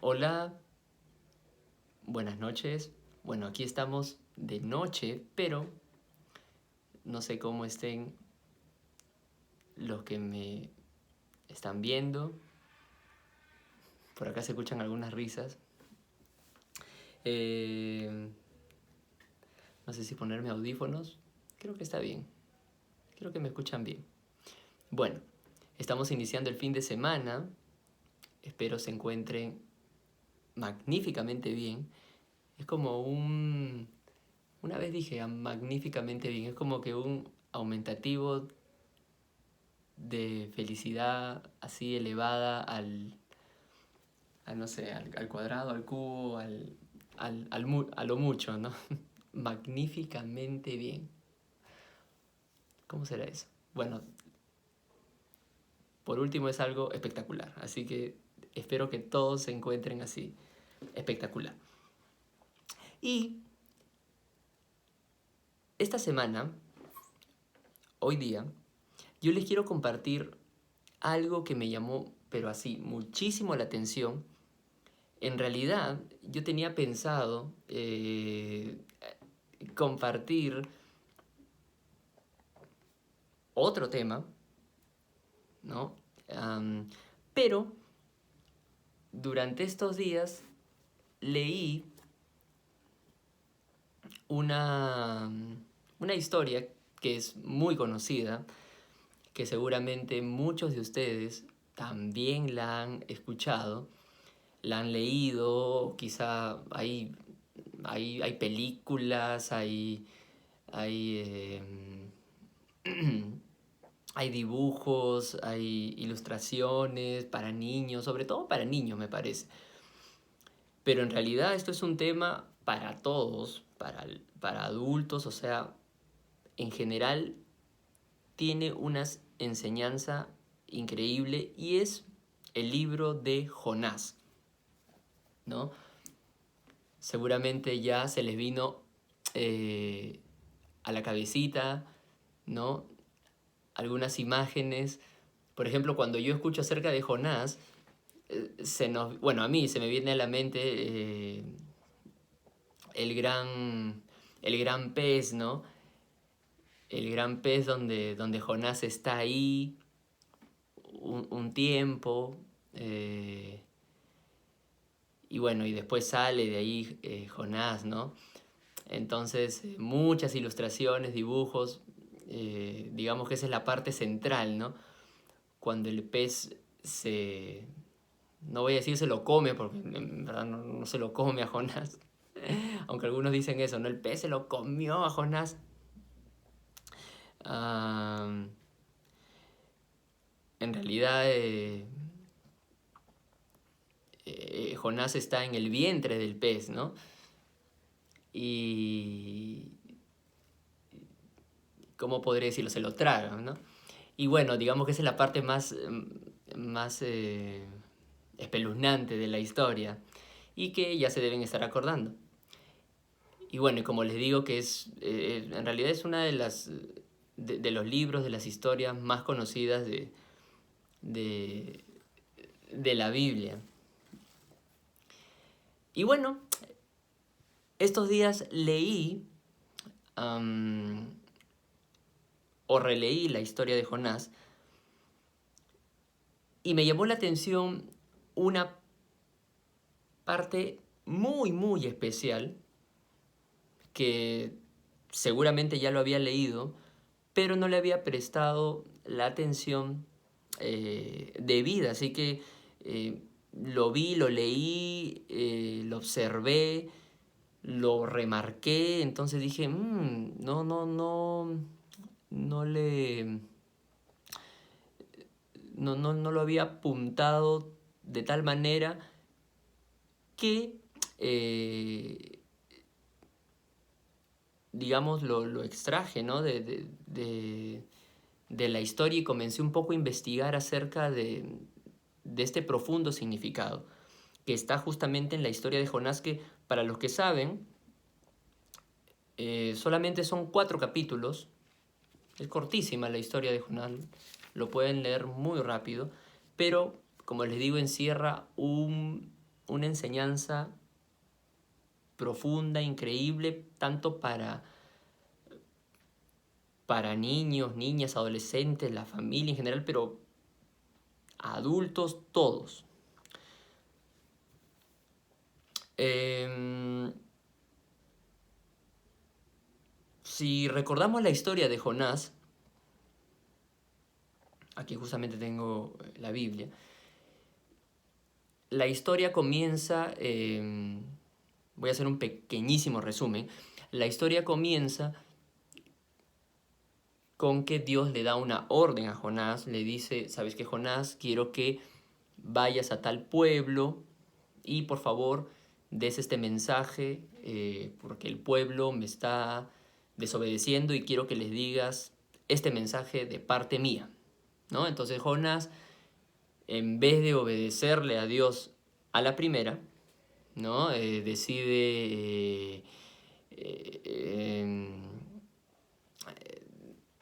Hola, buenas noches. Bueno, aquí estamos de noche, pero no sé cómo estén los que me están viendo. Por acá se escuchan algunas risas. Eh, no sé si ponerme audífonos. Creo que está bien. Creo que me escuchan bien. Bueno, estamos iniciando el fin de semana. Espero se encuentren magníficamente bien. Es como un... Una vez dije magníficamente bien. Es como que un aumentativo de felicidad así elevada no sé, al cuadrado, al cubo, a lo mucho, ¿no? Magníficamente bien. ¿Cómo será eso? Bueno, por último es algo espectacular, así que espero que todos se encuentren así, espectacular. Y esta semana, hoy día, yo les quiero compartir algo que me llamó, pero así, muchísimo la atención. En realidad, yo tenía pensado compartir otro tema, ¿no? Um, pero durante estos días leí una, una historia que es muy conocida, que seguramente muchos de ustedes también la han escuchado, la han leído, quizá hay películas, hay hay dibujos, hay ilustraciones para niños, sobre todo para niños me parece. Pero en realidad esto es un tema para todos, para adultos, o sea, en general tiene una enseñanza increíble y es el libro de Jonás, ¿no? Seguramente ya se les vino a la cabecita, ¿no? Algunas imágenes. Por ejemplo, cuando yo escucho acerca de Jonás, bueno, a mí se me viene a la mente el gran, el gran pez, ¿no? El gran pez donde Jonás está ahí un tiempo, y bueno, y después sale de ahí Jonás, ¿no? Entonces, muchas ilustraciones, dibujos, digamos que esa es la parte central, ¿no? Cuando el pez no voy a decir se lo come, porque en verdad no se lo come a Jonás, aunque algunos dicen eso, ¿no? El pez se lo comió a Jonás. Ah, en realidad, Jonás está en el vientre del pez, ¿no? Y, ¿cómo podría decirlo? Se lo tragan, ¿no? Y bueno, digamos que esa es la parte más espeluznante de la historia y que ya se deben estar acordando. Y bueno, y como les digo que en realidad es una de los libros, de las historias más conocidas de, de la Biblia. Y bueno, estos días leí um, o releí la historia de Jonás y me llamó la atención una parte muy, muy especial que seguramente ya lo había leído, pero no le había prestado la atención debida. Así que lo vi, lo leí, lo observé, lo remarqué, entonces dije, no le, no lo había apuntado de tal manera que, digamos, lo extraje, ¿no? De la historia y comencé un poco a investigar acerca de este profundo significado que está justamente en la historia de Jonás, que para los que saben, solamente son 4 capítulos, es cortísima la historia de Jonás, lo pueden leer muy rápido, pero como les digo, encierra una enseñanza profunda, increíble, tanto para niños, niñas, adolescentes, la familia en general, pero adultos, todos. Si recordamos la historia de Jonás, aquí justamente tengo la Biblia, la historia comienza, voy a hacer un pequeñísimo resumen, la historia comienza con que Dios le da una orden a Jonás, le dice, ¿sabes qué, Jonás? Quiero que vayas a tal pueblo y por favor des este mensaje porque el pueblo me está desobedeciendo y quiero que les digas este mensaje de parte mía, ¿no? Entonces Jonás, en vez de obedecerle a Dios a la primera, ¿no? Decide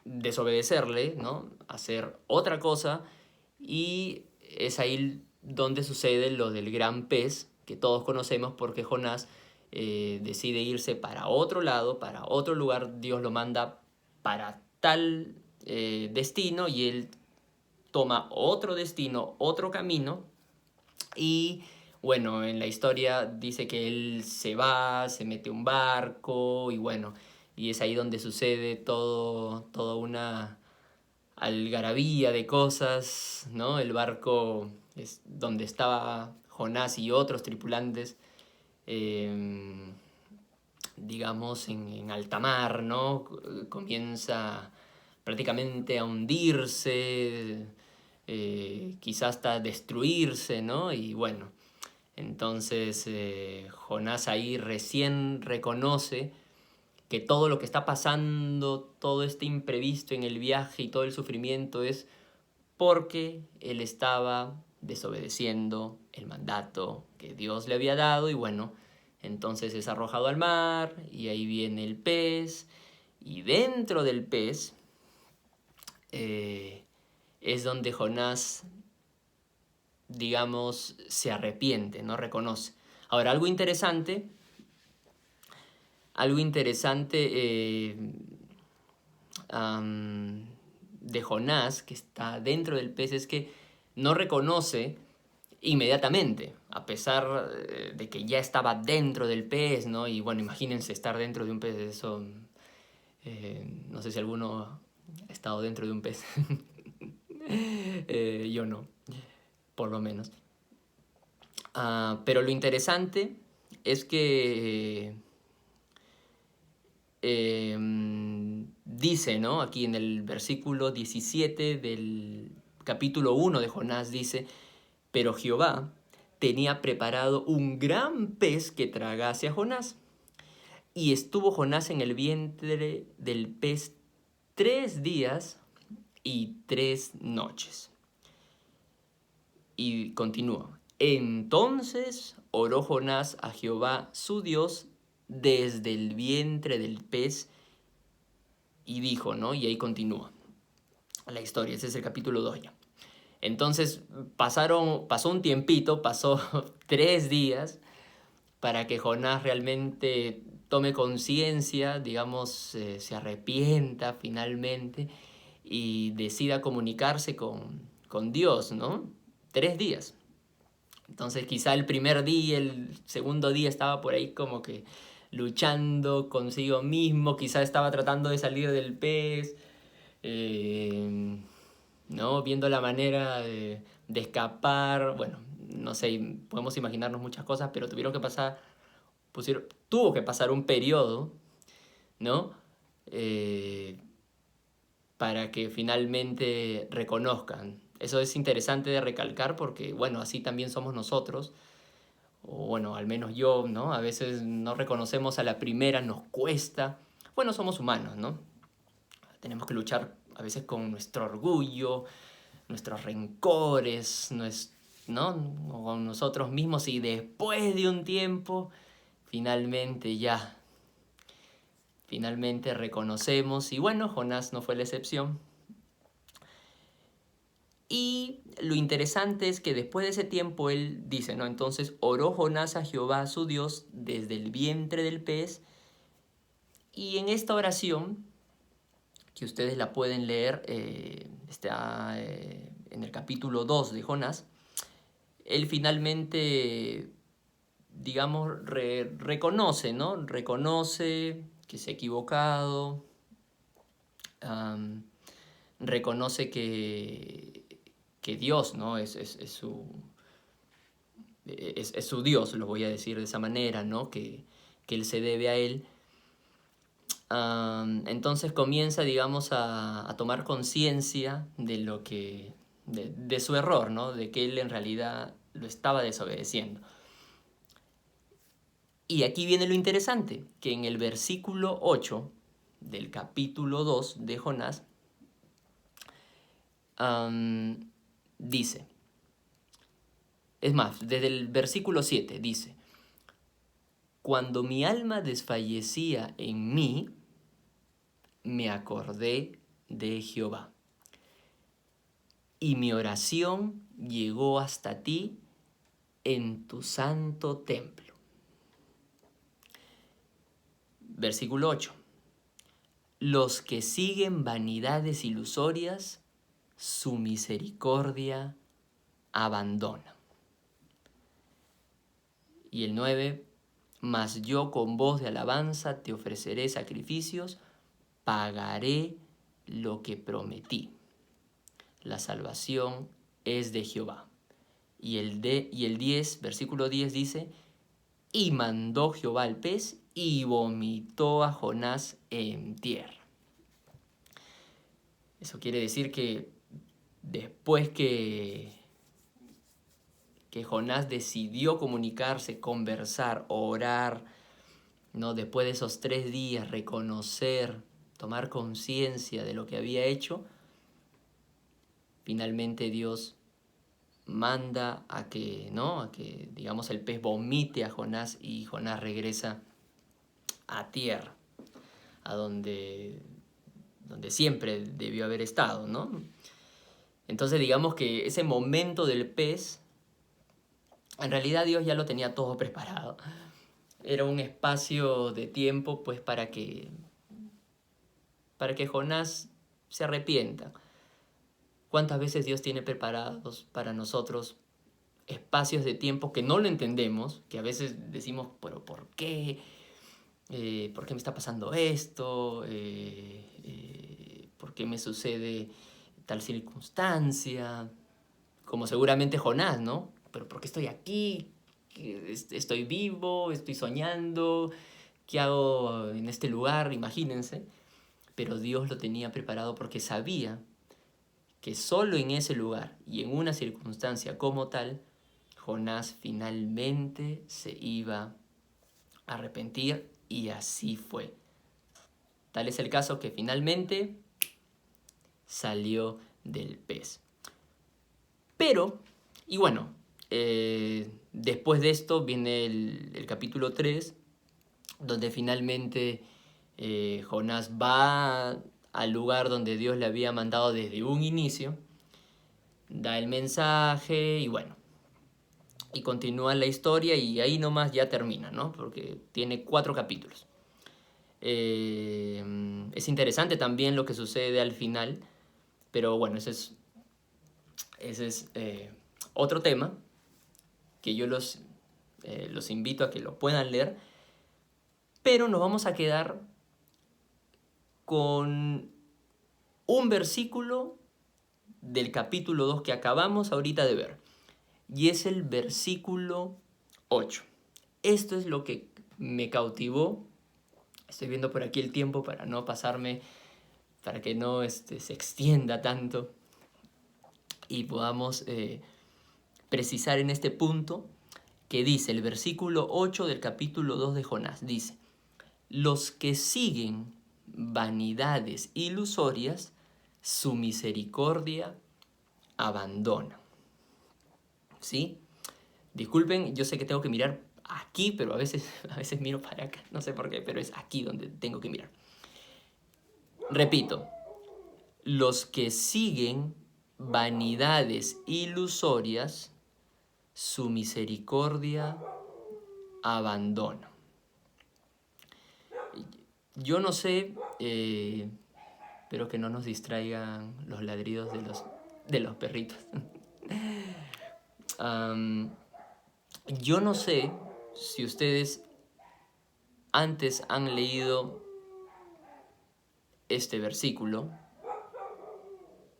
desobedecerle, ¿no? Hacer otra cosa, y es ahí donde sucede lo del gran pez que todos conocemos, porque Jonás decide irse para otro lado, para otro lugar. Dios lo manda para tal destino y él toma otro destino, otro camino. Y bueno, en la historia dice que él se va, se mete a un barco y bueno, y es ahí donde sucede toda una algarabía de cosas, ¿no? El barco es donde estaba Jonás y otros tripulantes, eh, digamos, en alta mar, ¿no? Comienza prácticamente a hundirse, quizás hasta destruirse, ¿no? Y bueno, entonces Jonás ahí recién reconoce que todo lo que está pasando, todo este imprevisto en el viaje y todo el sufrimiento es porque él estaba desobedeciendo el mandato que Dios le había dado y bueno, entonces es arrojado al mar y ahí viene el pez y dentro del pez es donde Jonás, digamos, se arrepiente, no reconoce. Ahora, algo interesante de Jonás, que está dentro del pez, es que no reconoce inmediatamente, a pesar de que ya estaba dentro del pez, ¿no? Y bueno, imagínense estar dentro de un pez, eso, no sé si alguno ha estado dentro de un pez, yo no, por lo menos. Pero lo interesante es que dice, ¿no? Aquí en el versículo 17 del capítulo 1 de Jonás dice, pero Jehová tenía preparado un gran pez que tragase a Jonás. Y estuvo Jonás en el vientre del pez 3 días y 3 noches. Y continúa. Entonces oró Jonás a Jehová su Dios desde el vientre del pez y dijo, ¿no? Y ahí continúa la historia, ese es el capítulo 2 ya. Entonces pasó un tiempito, pasó 3 días para que Jonás realmente tome conciencia, digamos, se arrepienta finalmente y decida comunicarse con Dios, ¿no? 3 días. Entonces quizá el primer día, el segundo día estaba por ahí como que luchando consigo mismo, quizá estaba tratando de salir del pez, eh, ¿no? Viendo la manera de escapar, bueno, no sé, podemos imaginarnos muchas cosas, pero tuvo que pasar un periodo, ¿no? Eh, para que finalmente reconozcan. Eso es interesante de recalcar porque, bueno, así también somos nosotros, o bueno, al menos yo, ¿no? A veces no reconocemos a la primera, nos cuesta. Bueno, somos humanos, ¿no? Tenemos que luchar a veces con nuestro orgullo, nuestros rencores, ¿no? O con nosotros mismos, y después de un tiempo, finalmente reconocemos, y bueno, Jonás no fue la excepción. Y lo interesante es que después de ese tiempo él dice, ¿no? Entonces oró Jonás a Jehová su Dios desde el vientre del pez, y en esta oración, que ustedes la pueden leer, está en el capítulo 2 de Jonás, él finalmente, digamos, reconoce, ¿no? Reconoce que se ha equivocado, um, reconoce que Dios, ¿no? Es su Dios, lo voy a decir de esa manera, ¿no? Que él se debe a él. Entonces comienza, digamos, a tomar conciencia de lo que, de su error, ¿no? De que él en realidad lo estaba desobedeciendo. Y aquí viene lo interesante, que en el versículo 8 del capítulo 2 de Jonás, dice, es más, desde el versículo 7 dice, cuando mi alma desfallecía en mí, me acordé de Jehová, y mi oración llegó hasta ti en tu santo templo. Versículo 8. Los que siguen vanidades ilusorias, su misericordia abandona. Y el 9. Mas yo con voz de alabanza te ofreceré sacrificios, pagaré lo que prometí. La salvación es de Jehová. Y el 10, versículo 10 dice, y mandó Jehová al pez y vomitó a Jonás en tierra. Eso quiere decir que después que Jonás decidió comunicarse, conversar, orar, ¿no? Después de esos 3 días, reconocer, tomar conciencia de lo que había hecho, finalmente Dios manda a que, ¿no? A que, digamos, el pez vomite a Jonás y Jonás regresa a tierra, a donde siempre debió haber estado, ¿no? Entonces digamos que ese momento del pez, en realidad Dios ya lo tenía todo preparado. Era un espacio de tiempo pues para que Jonás se arrepienta. ¿Cuántas veces Dios tiene preparados para nosotros espacios de tiempo que no lo entendemos, que a veces decimos, pero ¿por qué? ¿Por qué me está pasando esto? ¿Por qué me sucede tal circunstancia? Como seguramente Jonás, ¿no? ¿Pero por qué estoy aquí? ¿Estoy vivo? ¿Estoy soñando? ¿Qué hago en este lugar? Imagínense. Pero Dios lo tenía preparado porque sabía que solo en ese lugar y en una circunstancia como tal, Jonás finalmente se iba a arrepentir, y así fue. Tal es el caso que finalmente salió del pez. Pero, y bueno, después de esto viene el capítulo 3, donde finalmente Jonás va al lugar donde Dios le había mandado desde un inicio, da el mensaje y bueno, y continúa la historia y ahí nomás ya termina, ¿no? Porque tiene 4 capítulos. Es interesante también lo que sucede al final, pero bueno, ese es otro tema que yo los invito a que lo puedan leer, pero nos vamos a quedar con un versículo del capítulo 2 que acabamos ahorita de ver, y es el versículo 8. Esto es lo que me cautivó. Estoy viendo por aquí el tiempo para no pasarme, para que no se extienda tanto y podamos precisar en este punto que dice el versículo 8 del capítulo 2 de Jonás. Dice, los que siguen vanidades ilusorias, su misericordia abandona. ¿Sí? Disculpen, yo sé que tengo que mirar aquí, pero a veces miro para acá, no sé por qué, pero es aquí donde tengo que mirar. Repito, los que siguen vanidades ilusorias, su misericordia abandona. Yo no sé, pero que no nos distraigan los ladridos de los perritos. Yo no sé si ustedes antes han leído este versículo,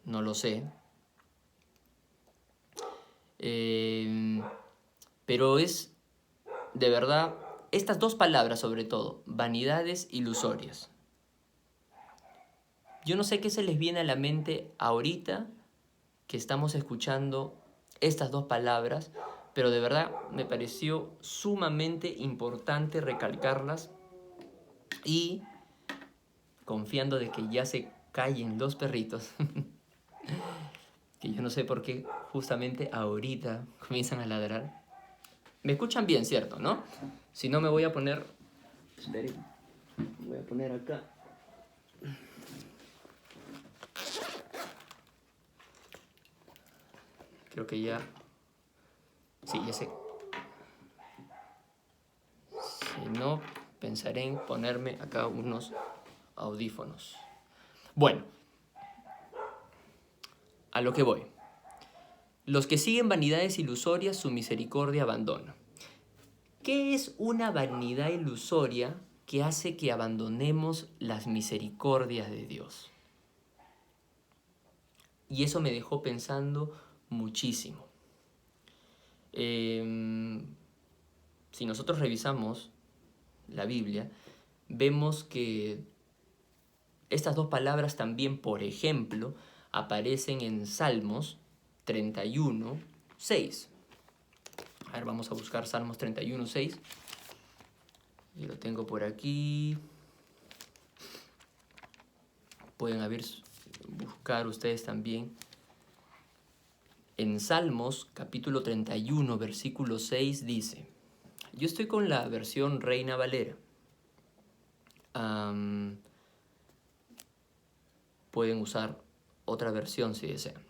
no lo sé, pero es de verdad estas dos palabras sobre todo, vanidades ilusorias. Yo no sé qué se les viene a la mente ahorita que estamos escuchando estas dos palabras, pero de verdad me pareció sumamente importante recalcarlas y confiando de que ya se callen los perritos, que yo no sé por qué justamente ahorita comienzan a ladrar. Me escuchan bien, ¿cierto? ¿No? Si no me voy a poner... Esperen, voy a poner acá. Creo que ya... Sí, ya sé. Si no, pensaré en ponerme acá unos audífonos. Bueno, a lo que voy. Los que siguen vanidades ilusorias, su misericordia abandona. ¿Qué es una vanidad ilusoria que hace que abandonemos las misericordias de Dios? Y eso me dejó pensando muchísimo. Si nosotros revisamos la Biblia, vemos que estas dos palabras también, por ejemplo, aparecen en Salmos 31, 6. A ver, vamos a buscar Salmos 31, 6. Y lo tengo por aquí. Pueden buscar ustedes también. En Salmos, capítulo 31, versículo 6, dice... Yo estoy con la versión Reina Valera. Pueden usar otra versión si desean.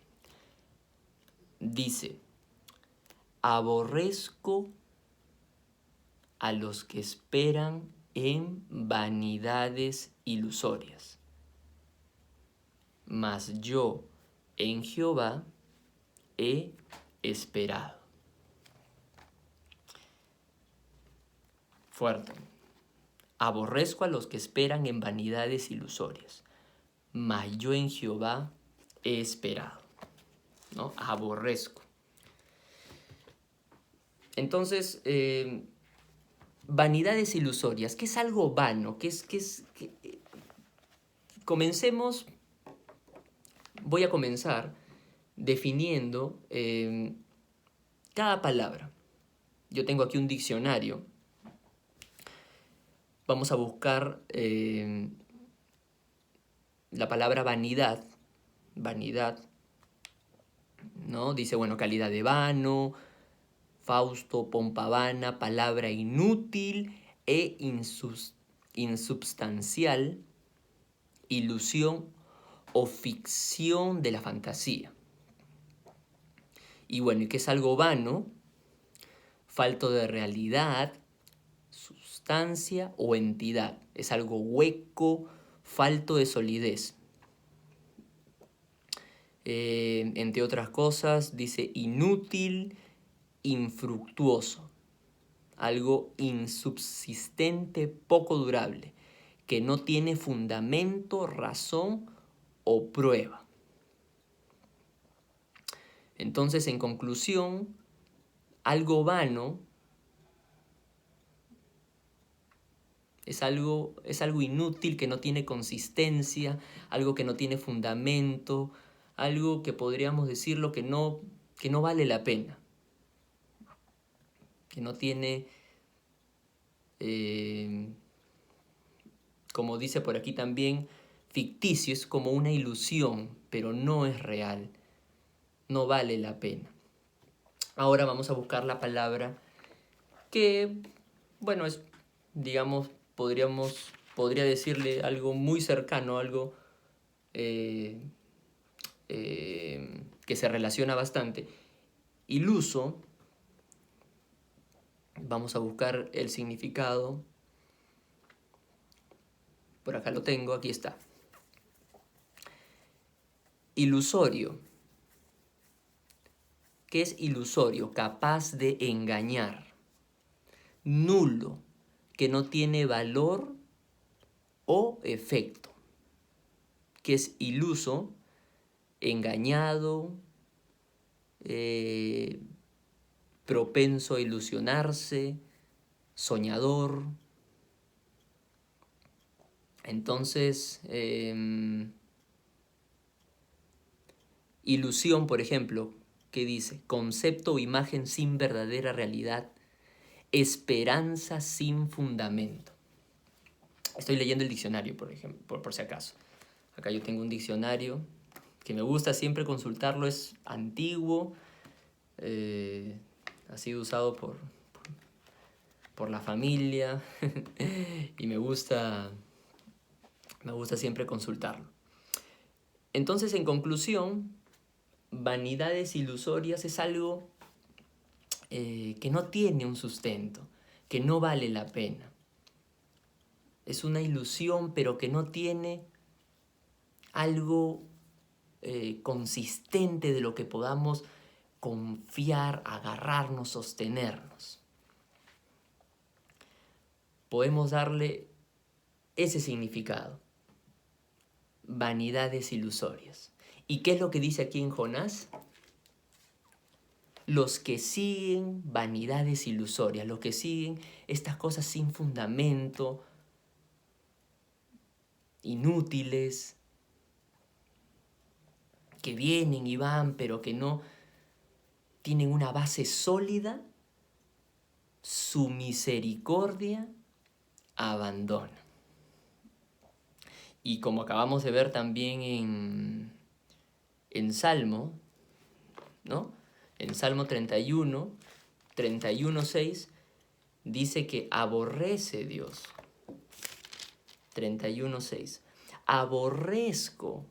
Dice, aborrezco a los que esperan en vanidades ilusorias, mas yo en Jehová he esperado. Fuerte. Aborrezco a los que esperan en vanidades ilusorias, mas yo en Jehová he esperado. ¿No? Aborrezco. Entonces, vanidades ilusorias, ¿qué es algo vano? Comencemos, voy a comenzar definiendo cada palabra. Yo tengo aquí un diccionario. Vamos a buscar la palabra vanidad. Vanidad, ¿no? Dice, bueno, calidad de vano, Fausto, pompa vana, palabra inútil e insubstancial, ilusión o ficción de la fantasía. Y bueno, ¿y qué es algo vano? Falto de realidad, sustancia o entidad. Es algo hueco, falto de solidez. Entre otras cosas, dice inútil, infructuoso. Algo insubsistente, poco durable, que no tiene fundamento, razón o prueba. Entonces, en conclusión, algo vano es algo inútil, que no tiene consistencia, algo que no tiene fundamento, algo que podríamos decirlo que no vale la pena, que no tiene, como dice por aquí también, ficticio, es como una ilusión, pero no es real, no vale la pena. Ahora vamos a buscar la palabra que, bueno, es, digamos, podría decirle algo muy cercano, algo que se relaciona bastante. Iluso, vamos a buscar el significado. Por acá lo tengo, aquí está. Ilusorio. ¿Qué es ilusorio? Capaz de engañar. Nulo, que no tiene valor o efecto. Que es iluso, engañado, propenso a ilusionarse, soñador. Entonces, ilusión, por ejemplo, ¿qué dice? Concepto o imagen sin verdadera realidad, esperanza sin fundamento. Estoy leyendo el diccionario, por ejemplo, por si acaso. Acá yo tengo un diccionario que me gusta siempre consultarlo, es antiguo, ha sido usado por la familia y me gusta siempre consultarlo. Entonces, en conclusión, vanidades ilusorias es algo que no tiene un sustento, que no vale la pena. Es una ilusión, pero que no tiene algo consistente de lo que podamos confiar, agarrarnos, sostenernos. Podemos darle ese significado. Vanidades ilusorias. ¿Y qué es lo que dice aquí en Jonás? Los que siguen vanidades ilusorias, los que siguen estas cosas sin fundamento, inútiles, que vienen y van, pero que no tienen una base sólida, su misericordia abandona. Y como acabamos de ver también en Salmo, ¿no? En Salmo 31, 31:6, dice que aborrece Dios. 31:6. Aborrezco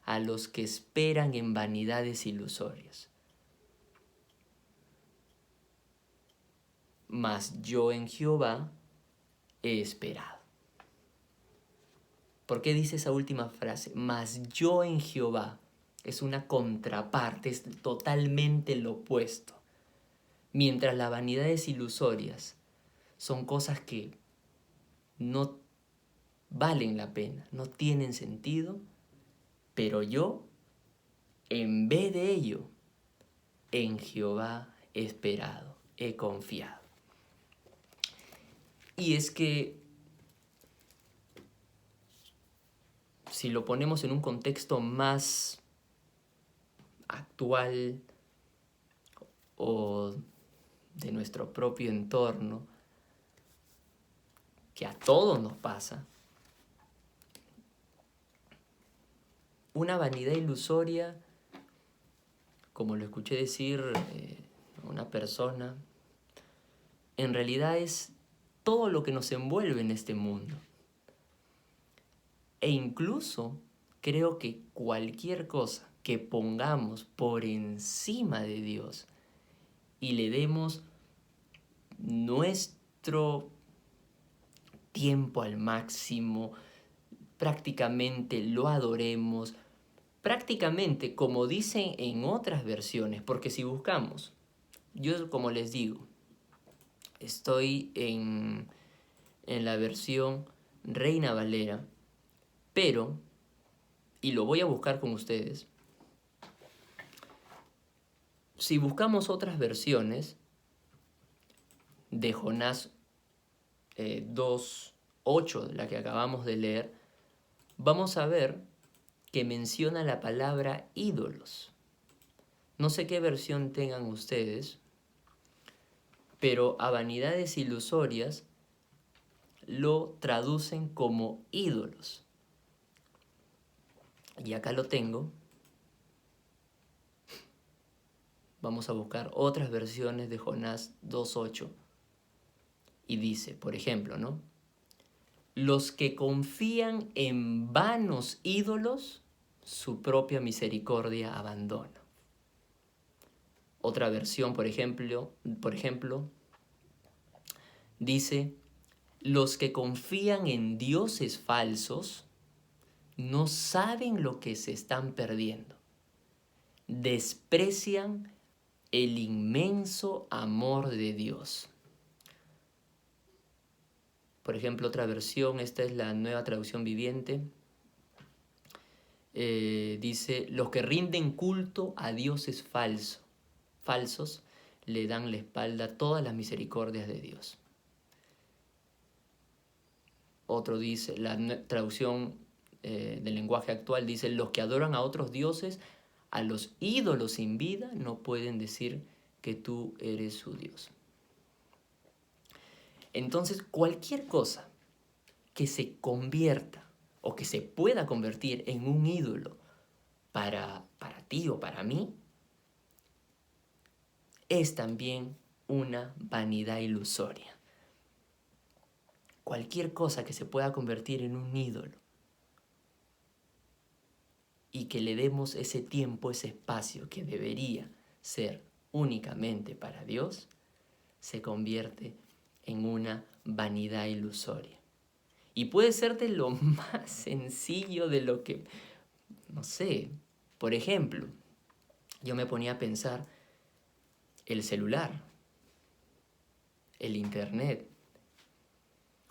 a los que esperan en vanidades ilusorias. Mas yo en Jehová he esperado. ¿Por qué dice esa última frase? Mas yo en Jehová. Es una contraparte, es totalmente lo opuesto. Mientras las vanidades ilusorias son cosas que no valen la pena, no tienen sentido, pero yo, en vez de ello, en Jehová he esperado, he confiado. Y es que, si lo ponemos en un contexto más actual o de nuestro propio entorno, que a todos nos pasa, una vanidad ilusoria, como lo escuché decir una persona, en realidad es todo lo que nos envuelve en este mundo. E incluso creo que cualquier cosa que pongamos por encima de Dios y le demos nuestro tiempo al máximo, prácticamente lo adoremos, prácticamente como dicen en otras versiones, porque si buscamos, yo como les digo, estoy en la versión Reina Valera, pero, y lo voy a buscar con ustedes, si buscamos otras versiones de Jonás 2:8, la que acabamos de leer, vamos a ver que menciona la palabra ídolos. No sé qué versión tengan ustedes, pero a vanidades ilusorias lo traducen como ídolos. Y acá lo tengo. Vamos a buscar otras versiones de Jonás 2:8. Y dice, por ejemplo, ¿no? Los que confían en vanos ídolos su propia misericordia abandona. Otra versión, por ejemplo, dice: los que confían en dioses falsos no saben lo que se están perdiendo. Desprecian el inmenso amor de Dios. Por ejemplo, otra versión, esta es la Nueva Traducción Viviente, dice: los que rinden culto a dioses falsos le dan la espalda a todas las misericordias de Dios. Otro dice, la traducción del lenguaje actual dice: los que adoran a otros dioses, a los ídolos sin vida, no pueden decir que tú eres su Dios. Entonces, cualquier cosa que se convierta o que se pueda convertir en un ídolo para ti o para mí, es también una vanidad ilusoria. Cualquier cosa que se pueda convertir en un ídolo y que le demos ese tiempo, ese espacio que debería ser únicamente para Dios, se convierte en una vanidad ilusoria. Y puede ser de lo más sencillo, de lo que, no sé, por ejemplo, yo me ponía a pensar: el celular, el internet,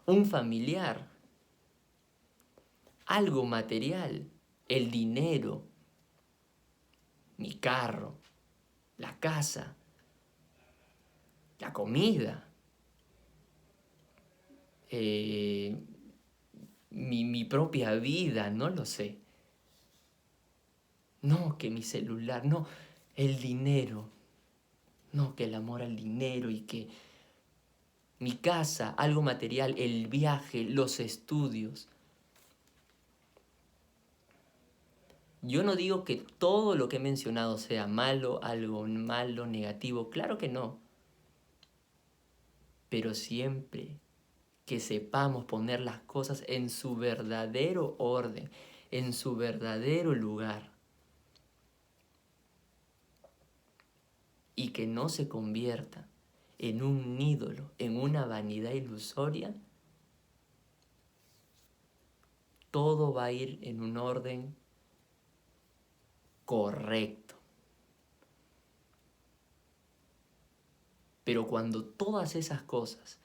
un familiar, algo material, el dinero, mi carro, la casa, la comida, mi propia vida, no lo sé. No, que mi celular, no, el dinero, no, que el amor al dinero y que mi casa, algo material, el viaje, los estudios. Yo no digo que todo lo que he mencionado sea malo, algo malo, negativo, claro que no. Pero siempre que sepamos poner las cosas en su verdadero orden, en su verdadero lugar, y que no se convierta en un ídolo, en una vanidad ilusoria, todo va a ir en un orden correcto. Pero cuando todas esas cosas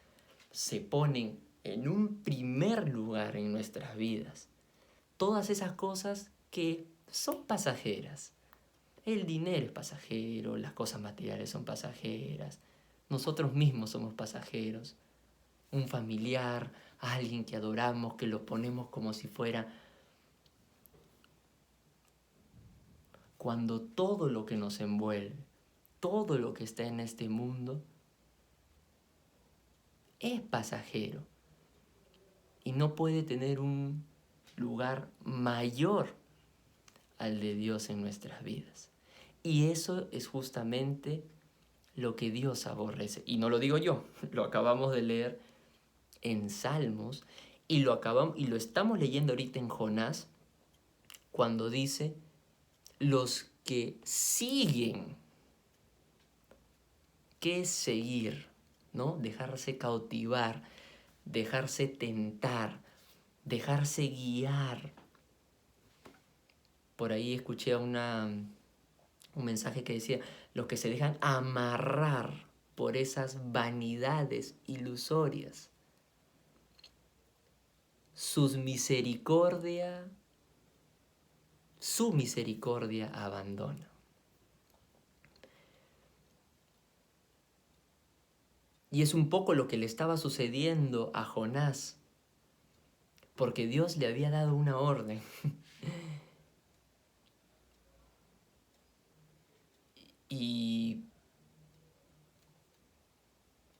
se ponen en un primer lugar en nuestras vidas, todas esas cosas que son pasajeras, el dinero es pasajero, las cosas materiales son pasajeras, nosotros mismos somos pasajeros, un familiar, alguien que adoramos, que lo ponemos como si fuera. Cuando todo lo que nos envuelve, todo lo que está en este mundo, es pasajero y no puede tener un lugar mayor al de Dios en nuestras vidas. Y eso es justamente lo que Dios aborrece. Y no lo digo yo, lo acabamos de leer en Salmos y lo estamos leyendo ahorita en Jonás, cuando dice: los que siguen. ¿Qué es seguir? ¿No? Dejarse cautivar, dejarse tentar, dejarse guiar. Por ahí escuché un mensaje que decía: los que se dejan amarrar por esas vanidades ilusorias, su misericordia abandona. Y es un poco lo que le estaba sucediendo a Jonás, porque Dios le había dado una orden. Y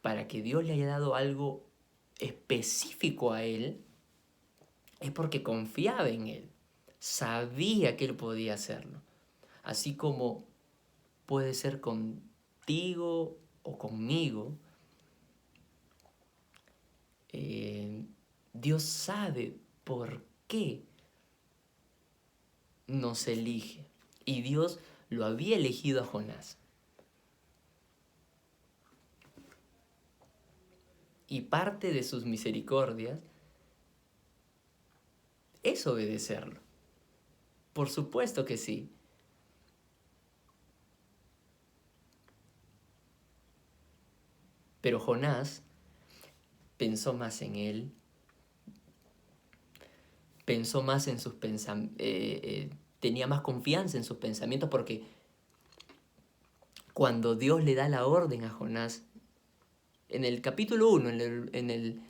para que Dios le haya dado algo específico a él, es porque confiaba en él, sabía que él podía hacerlo. Así como puede ser contigo o conmigo, Dios sabe por qué nos elige. Y Dios lo había elegido a Jonás. Y parte de sus misericordias es obedecerlo. Por supuesto que sí. Pero Jonás pensó más en él, pensó más en sus pensamientos, tenía más confianza en sus pensamientos, porque cuando Dios le da la orden a Jonás, en el capítulo 1, en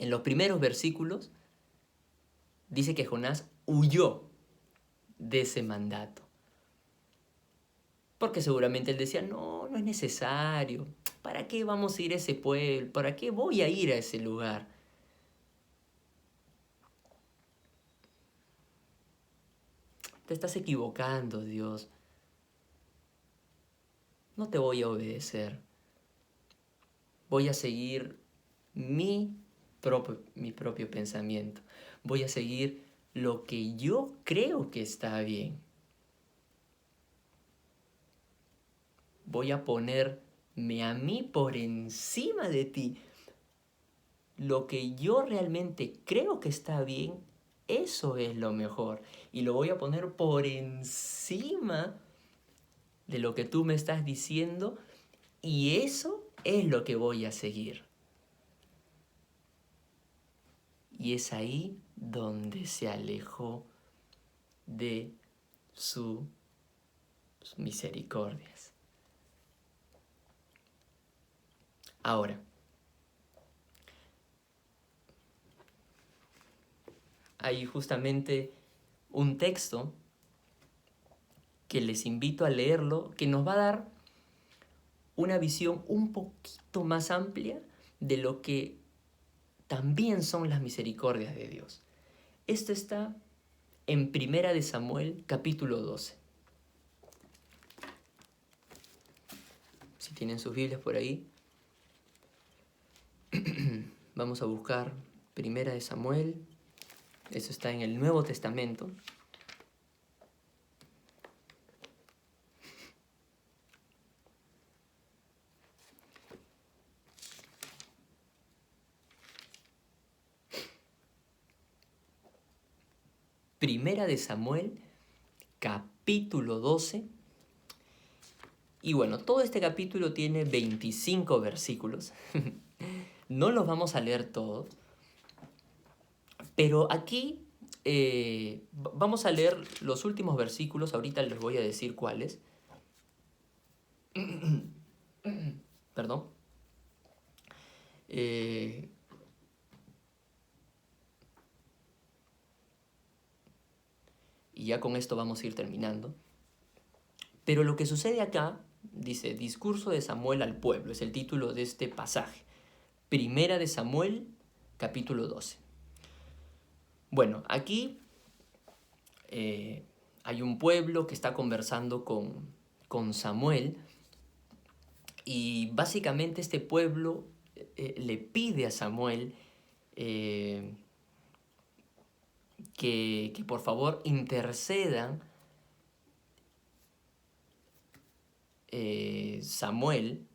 los primeros versículos, dice que Jonás huyó de ese mandato. Porque seguramente él decía, no, no es necesario. ¿Para qué vamos a ir a ese pueblo? ¿Para qué voy a ir a ese lugar? Te estás equivocando, Dios. No te voy a obedecer. Voy a seguir mi propio pensamiento. Voy a seguir lo que yo creo que está bien. Voy a ponerme a mí por encima de ti. Lo que yo realmente creo que está bien, eso es lo mejor. Y lo voy a poner por encima de lo que tú me estás diciendo, y eso es lo que voy a seguir. Y es ahí donde se alejó de sus misericordias. Ahora, hay justamente un texto que les invito a leerlo, que nos va a dar una visión un poquito más amplia de lo que también son las misericordias de Dios. Esto está en Primera de Samuel, capítulo 12. Si tienen sus Biblias por ahí, vamos a buscar Primera de Samuel. Eso está en el Nuevo Testamento. Primera de Samuel, capítulo 12. Y bueno, todo este capítulo tiene 25 versículos. No los vamos a leer todos, pero aquí vamos a leer los últimos versículos. Ahorita les voy a decir cuáles. Perdón. Y ya con esto vamos a ir terminando. Pero lo que sucede acá, dice, Discurso de Samuel al pueblo, es el título de este pasaje. Primera de Samuel, capítulo 12. Bueno, aquí hay un pueblo que está conversando con Samuel, y básicamente este pueblo le pide a Samuel que por favor intercedan Samuel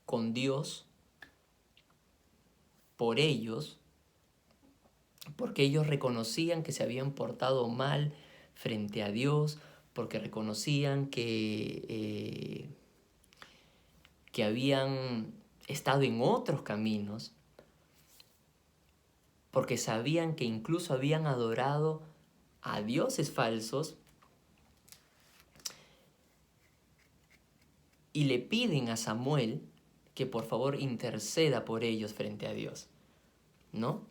con Dios por ellos, porque ellos reconocían que se habían portado mal frente a Dios, porque reconocían que habían estado en otros caminos, porque sabían que incluso habían adorado a dioses falsos, y le piden a Samuel que por favor interceda por ellos frente a Dios, ¿no?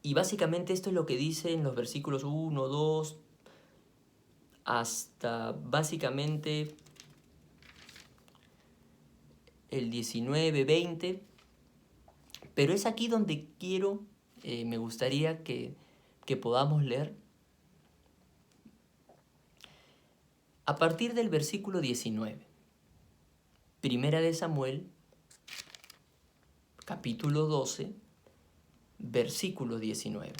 Y básicamente esto es lo que dice en los versículos 1, 2, hasta básicamente el 19, 20. Pero es aquí donde me gustaría que podamos leer. A partir del versículo 19, Primera de Samuel, capítulo 12, versículo 19.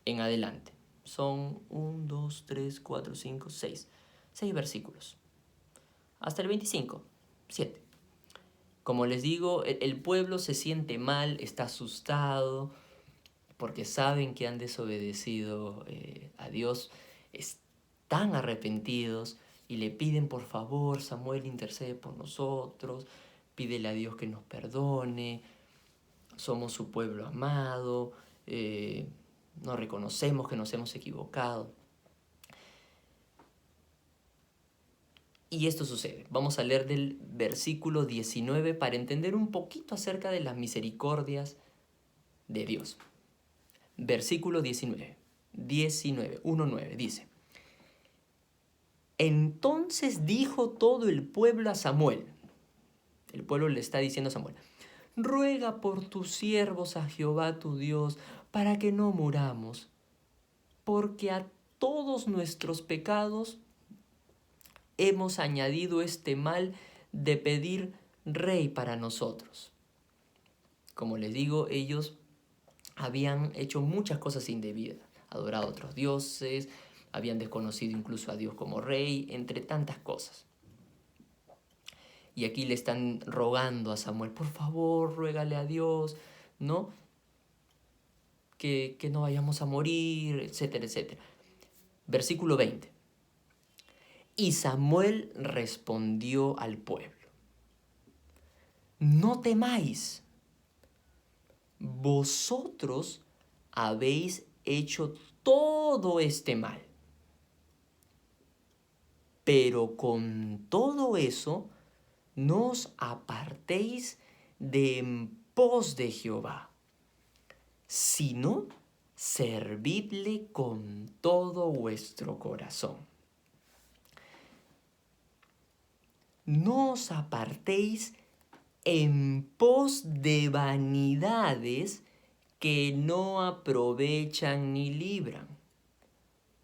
En adelante. Son 1, 2, 3, 4, 5, 6. 6 versículos. Hasta el 25. 7. Como les digo, el pueblo se siente mal, está asustado, porque saben que han desobedecido a Dios, están arrepentidos y le piden por favor, Samuel, intercede por nosotros, pídele a Dios que nos perdone, somos su pueblo amado, nos reconocemos que nos hemos equivocado. Y esto sucede. Vamos a leer del versículo 19 para entender un poquito acerca de las misericordias de Dios. Versículo 19, 1:9 dice: Entonces dijo todo el pueblo a Samuel. El pueblo le está diciendo a Samuel: ruega por tus siervos a Jehová tu Dios, para que no muramos, porque a todos nuestros pecados hemos añadido este mal de pedir rey para nosotros. Como les digo, ellos habían hecho muchas cosas indebidas, adorado a otros dioses, habían desconocido incluso a Dios como rey, entre tantas cosas. Y aquí le están rogando a Samuel: por favor, ruégale a Dios, ¿no? Que no vayamos a morir, etcétera, etcétera. Versículo 20. Y Samuel respondió al pueblo: no temáis, vosotros habéis hecho todo este mal. Pero con todo eso, no os apartéis de en pos de Jehová, sino servidle con todo vuestro corazón. No os apartéis en pos de vanidades que no aprovechan ni libran,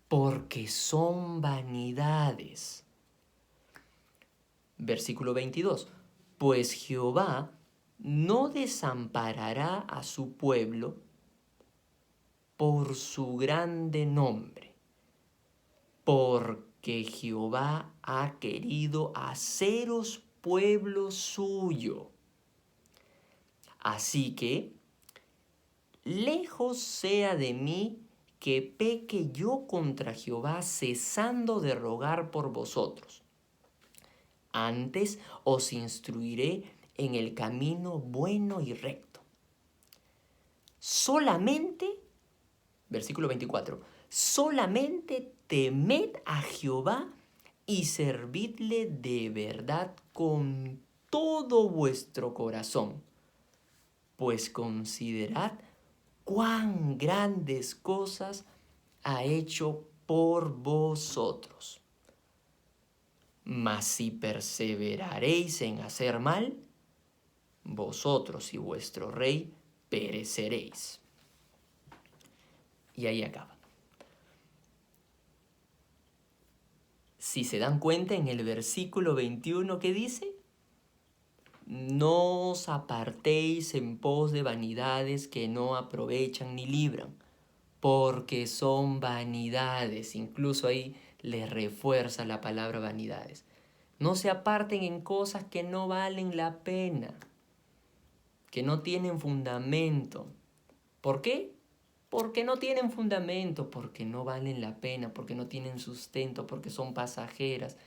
porque son vanidades. Versículo 22. Pues Jehová no desamparará a su pueblo por su grande nombre, porque Jehová ha querido haceros pueblo suyo. Así que, lejos sea de mí que peque yo contra Jehová, cesando de rogar por vosotros. Antes os instruiré en el camino bueno y recto. Solamente, versículo 24, solamente temed a Jehová y servidle de verdad con todo vuestro corazón, pues considerad cuán grandes cosas ha hecho por vosotros. Mas si perseveraréis en hacer mal, vosotros y vuestro rey pereceréis. Y ahí acaba. Si se dan cuenta, en el versículo 21, ¿qué dice? No os apartéis en pos de vanidades que no aprovechan ni libran, porque son vanidades. Incluso ahí les refuerza la palabra vanidades. No se aparten en cosas que no valen la pena, que no tienen fundamento. ¿Por qué? Porque no tienen fundamento, porque no valen la pena, porque no tienen sustento, porque son pasajeras,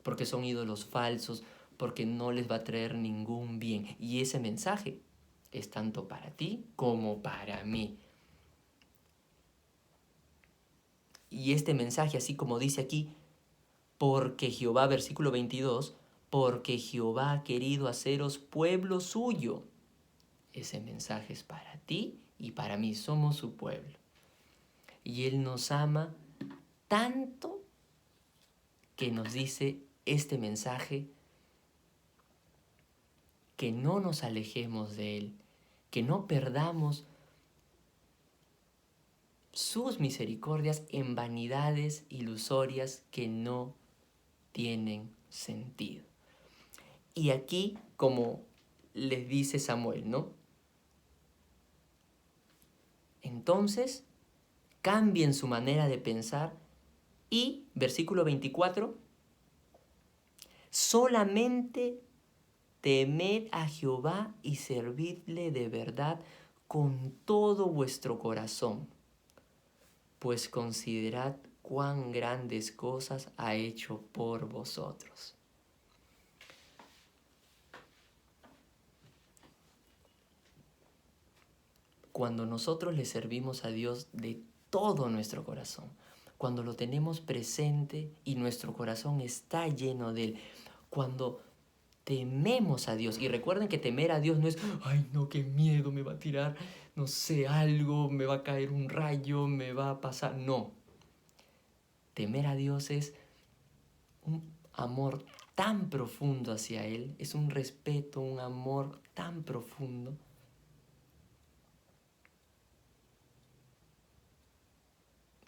porque son ídolos falsos, porque no les va a traer ningún bien. Y ese mensaje es tanto para ti como para mí. Y este mensaje, así como dice aquí, porque Jehová, versículo 22, porque Jehová ha querido haceros pueblo suyo. Ese mensaje es para ti y para mí, somos su pueblo. Y Él nos ama tanto que nos dice este mensaje, que no nos alejemos de Él, que no perdamos sus misericordias en vanidades ilusorias que no tienen sentido. Y aquí, como les dice Samuel, ¿no? Entonces, cambien su manera de pensar y, versículo 24, solamente temed a Jehová y servidle de verdad con todo vuestro corazón, pues considerad cuán grandes cosas ha hecho por vosotros. Cuando nosotros le servimos a Dios de todo nuestro corazón, cuando lo tenemos presente y nuestro corazón está lleno de Él, cuando tememos a Dios, y recuerden que temer a Dios no es, ay no, qué miedo, me va a tirar, no sé, algo, me va a caer un rayo, me va a pasar, no. Temer a Dios es un amor tan profundo hacia Él, es un respeto, un amor tan profundo,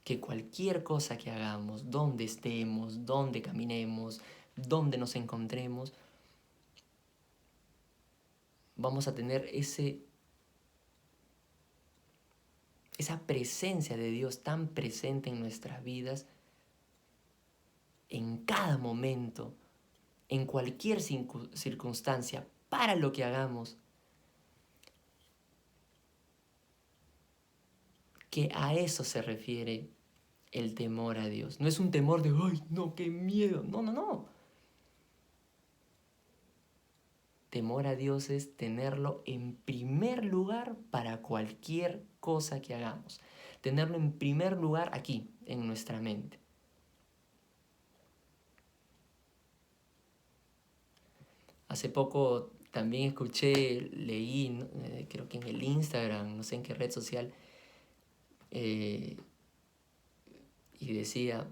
que cualquier cosa que hagamos, donde estemos, donde caminemos, donde nos encontremos, vamos a tener esa presencia de Dios tan presente en nuestras vidas, en cada momento, en cualquier circunstancia, para lo que hagamos, que a eso se refiere el temor a Dios. No es un temor de, ay, no, qué miedo. No, no, no. Temor a Dios es tenerlo en primer lugar para cualquier cosa que hagamos. Tenerlo en primer lugar aquí, en nuestra mente. Hace poco también escuché, leí, creo que en el Instagram, no sé en qué red social, y decía,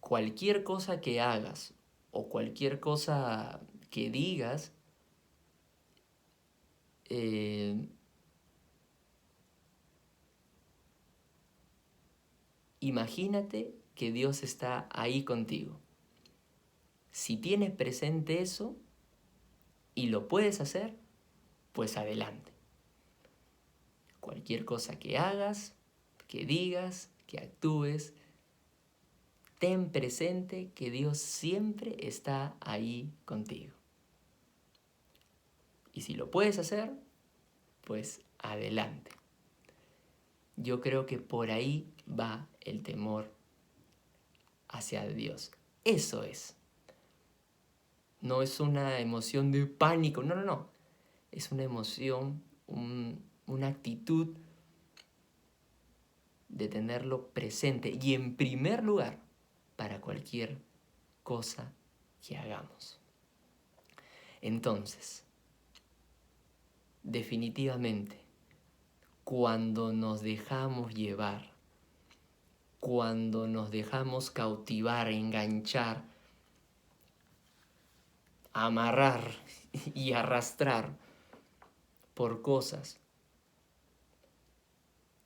cualquier cosa que hagas o cualquier cosa que digas, imagínate que Dios está ahí contigo. Si tienes presente eso y lo puedes hacer, pues adelante. Cualquier cosa que hagas, que digas, que actúes, ten presente que Dios siempre está ahí contigo. Y si lo puedes hacer, pues adelante. Yo creo que por ahí va el temor hacia Dios. Eso es. No es una emoción de pánico, no, no, no. Es una emoción, una actitud de tenerlo presente y en primer lugar para cualquier cosa que hagamos. Entonces, definitivamente, cuando nos dejamos llevar, cuando nos dejamos cautivar, enganchar, amarrar y arrastrar por cosas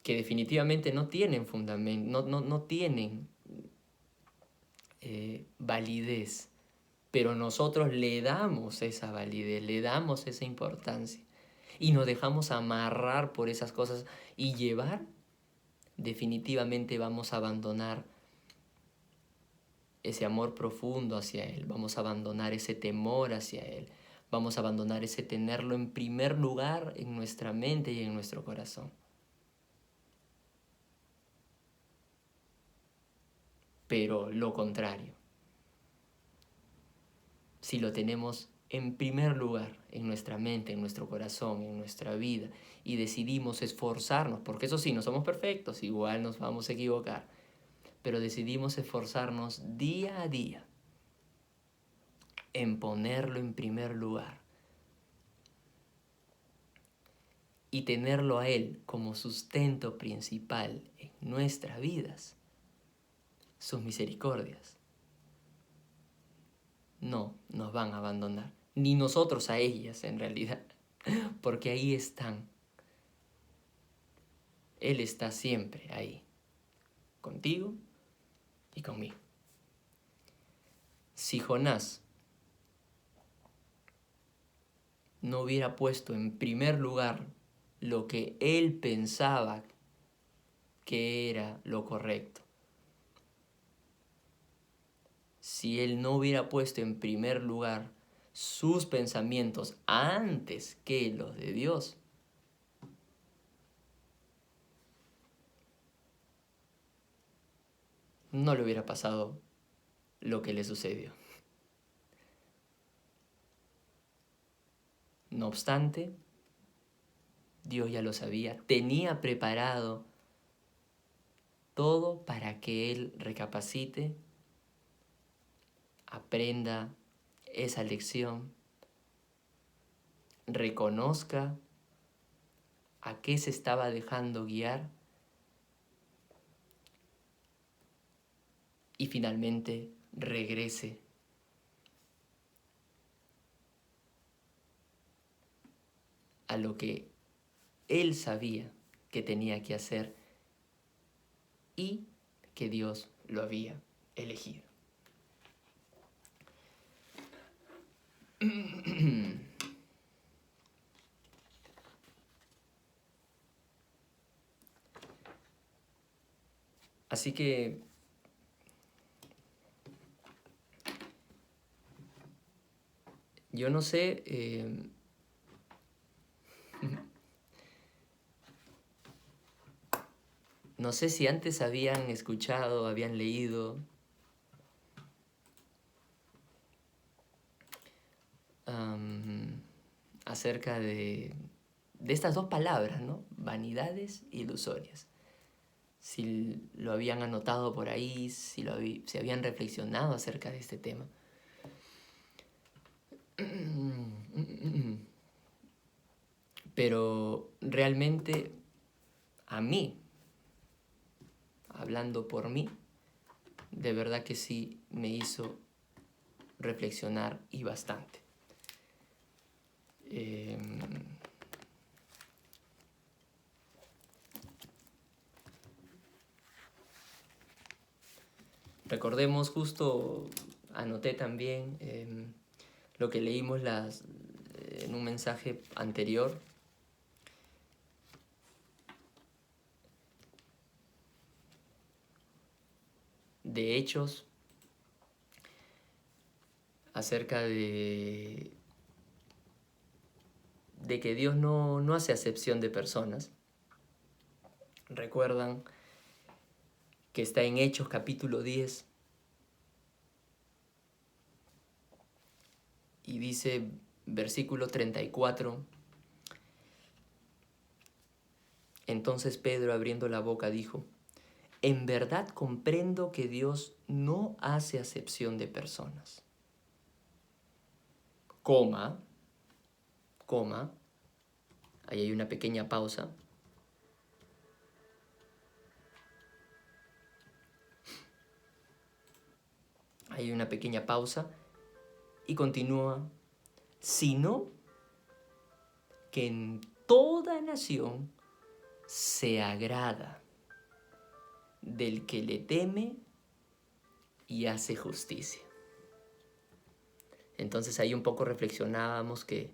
que definitivamente no tienen fundamento, no tienen validez, pero nosotros le damos esa validez, le damos esa importancia y nos dejamos amarrar por esas cosas y llevar, definitivamente vamos a abandonar ese amor profundo hacia Él, vamos a abandonar ese temor hacia Él, vamos a abandonar ese tenerlo en primer lugar en nuestra mente y en nuestro corazón. Pero lo contrario, si lo tenemos en primer lugar en nuestra mente, en nuestro corazón, en nuestra vida, y decidimos esforzarnos, porque eso sí, no somos perfectos, igual nos vamos a equivocar, pero decidimos esforzarnos día a día en ponerlo en primer lugar y tenerlo a Él como sustento principal en nuestras vidas, sus misericordias no nos van a abandonar, ni nosotros a ellas en realidad, porque ahí están. Él está siempre ahí, contigo y conmigo. Si Jonás no hubiera puesto en primer lugar lo que él pensaba que era lo correcto, si él no hubiera puesto en primer lugar sus pensamientos antes que los de Dios, no le hubiera pasado lo que le sucedió. No obstante, Dios ya lo sabía, tenía preparado todo para que él recapacite, aprenda esa lección, reconozca a qué se estaba dejando guiar y finalmente regrese a lo que él sabía que tenía que hacer y que Dios lo había elegido. Así que yo no sé, no sé si antes habían escuchado, habían leído acerca de estas dos palabras, ¿no? Vanidades ilusorias. Si lo habían anotado por ahí, si habían reflexionado acerca de este tema. Pero realmente a mí, hablando por mí, de verdad que sí me hizo reflexionar y bastante. Recordemos, justo anoté también lo que leímos en un mensaje anterior. De Hechos, acerca de que Dios no hace acepción de personas. Recuerdan que está en Hechos capítulo 10 y dice versículo 34: entonces Pedro, abriendo la boca, dijo: en verdad comprendo que Dios no hace acepción de personas. Coma, ahí hay una pequeña pausa. Hay una pequeña pausa y continúa: sino que en toda nación se agrada del que le teme y hace justicia. Entonces ahí un poco reflexionábamos que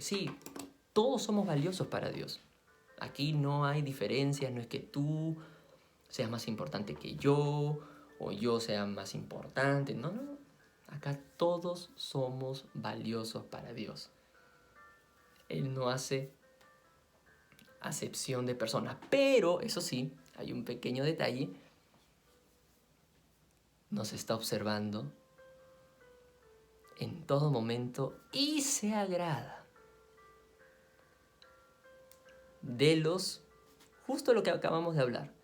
sí, todos somos valiosos para Dios. Aquí no hay diferencias, no es que tú seas más importante que yo o yo sea más importante. No. Acá todos somos valiosos para Dios. Él no hace acepción de personas, pero eso sí, hay un pequeño detalle: nos está observando en todo momento y se agrada de justo lo que acabamos de hablar,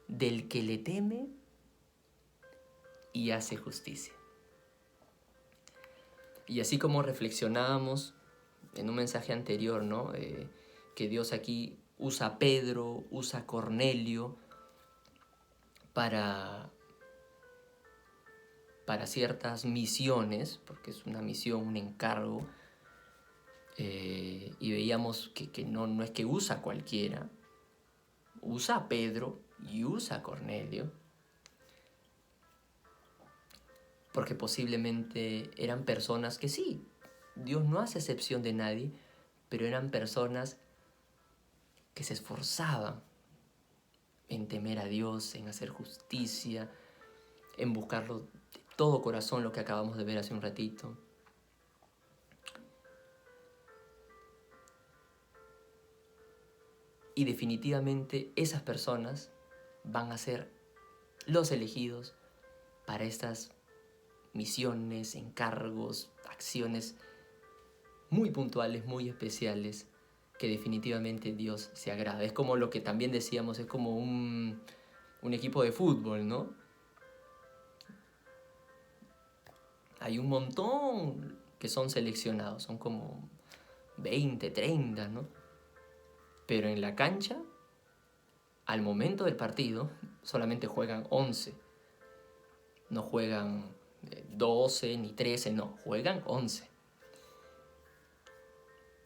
del que le teme y hace justicia. Y así como reflexionábamos en un mensaje anterior, ¿no? Que Dios aquí usa a Pedro, usa a Cornelio para ciertas misiones, porque es una misión, un encargo, y veíamos que no es que usa a cualquiera, usa a Pedro y usa a Cornelio, porque posiblemente eran personas que sí, Dios no hace excepción de nadie, pero eran personas que se esforzaban en temer a Dios, en hacer justicia, en buscarlo de todo corazón, lo que acabamos de ver hace un ratito. Y definitivamente esas personas van a ser los elegidos para estas misiones, encargos, acciones muy puntuales, muy especiales, que definitivamente Dios se agrada. Es como lo que también decíamos, es como un equipo de fútbol, ¿no? Hay un montón que son seleccionados, son como 20, 30, ¿no? Pero en la cancha, al momento del partido, solamente juegan 11. No juegan 12 ni 13, no, juegan 11.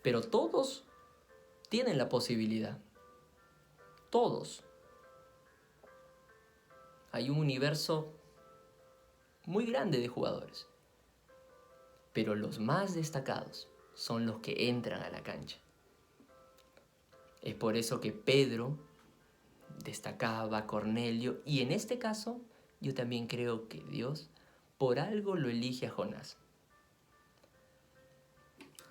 Pero todos tienen la posibilidad. Todos. Hay un universo muy grande de jugadores. Pero los más destacados son los que entran a la cancha. Es por eso que Pedro destacaba a Cornelio, y en este caso yo también creo que Dios por algo lo elige a Jonás.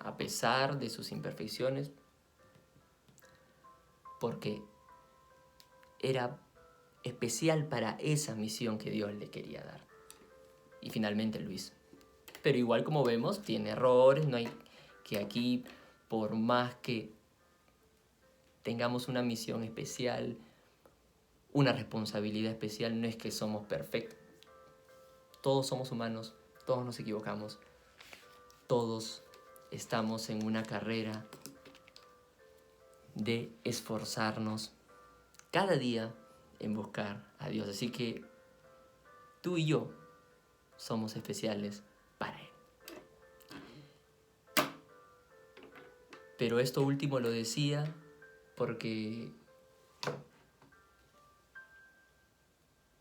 A pesar de sus imperfecciones, porque era especial para esa misión que Dios le quería dar. Y finalmente lo hizo. Pero igual, como vemos, tiene errores, no hay que aquí, por más que tengamos una misión especial, una responsabilidad especial, no es que somos perfectos. Todos somos humanos, todos nos equivocamos, todos estamos en una carrera de esforzarnos cada día en buscar a Dios. Así que tú y yo somos especiales para Él. Pero esto último lo decía porque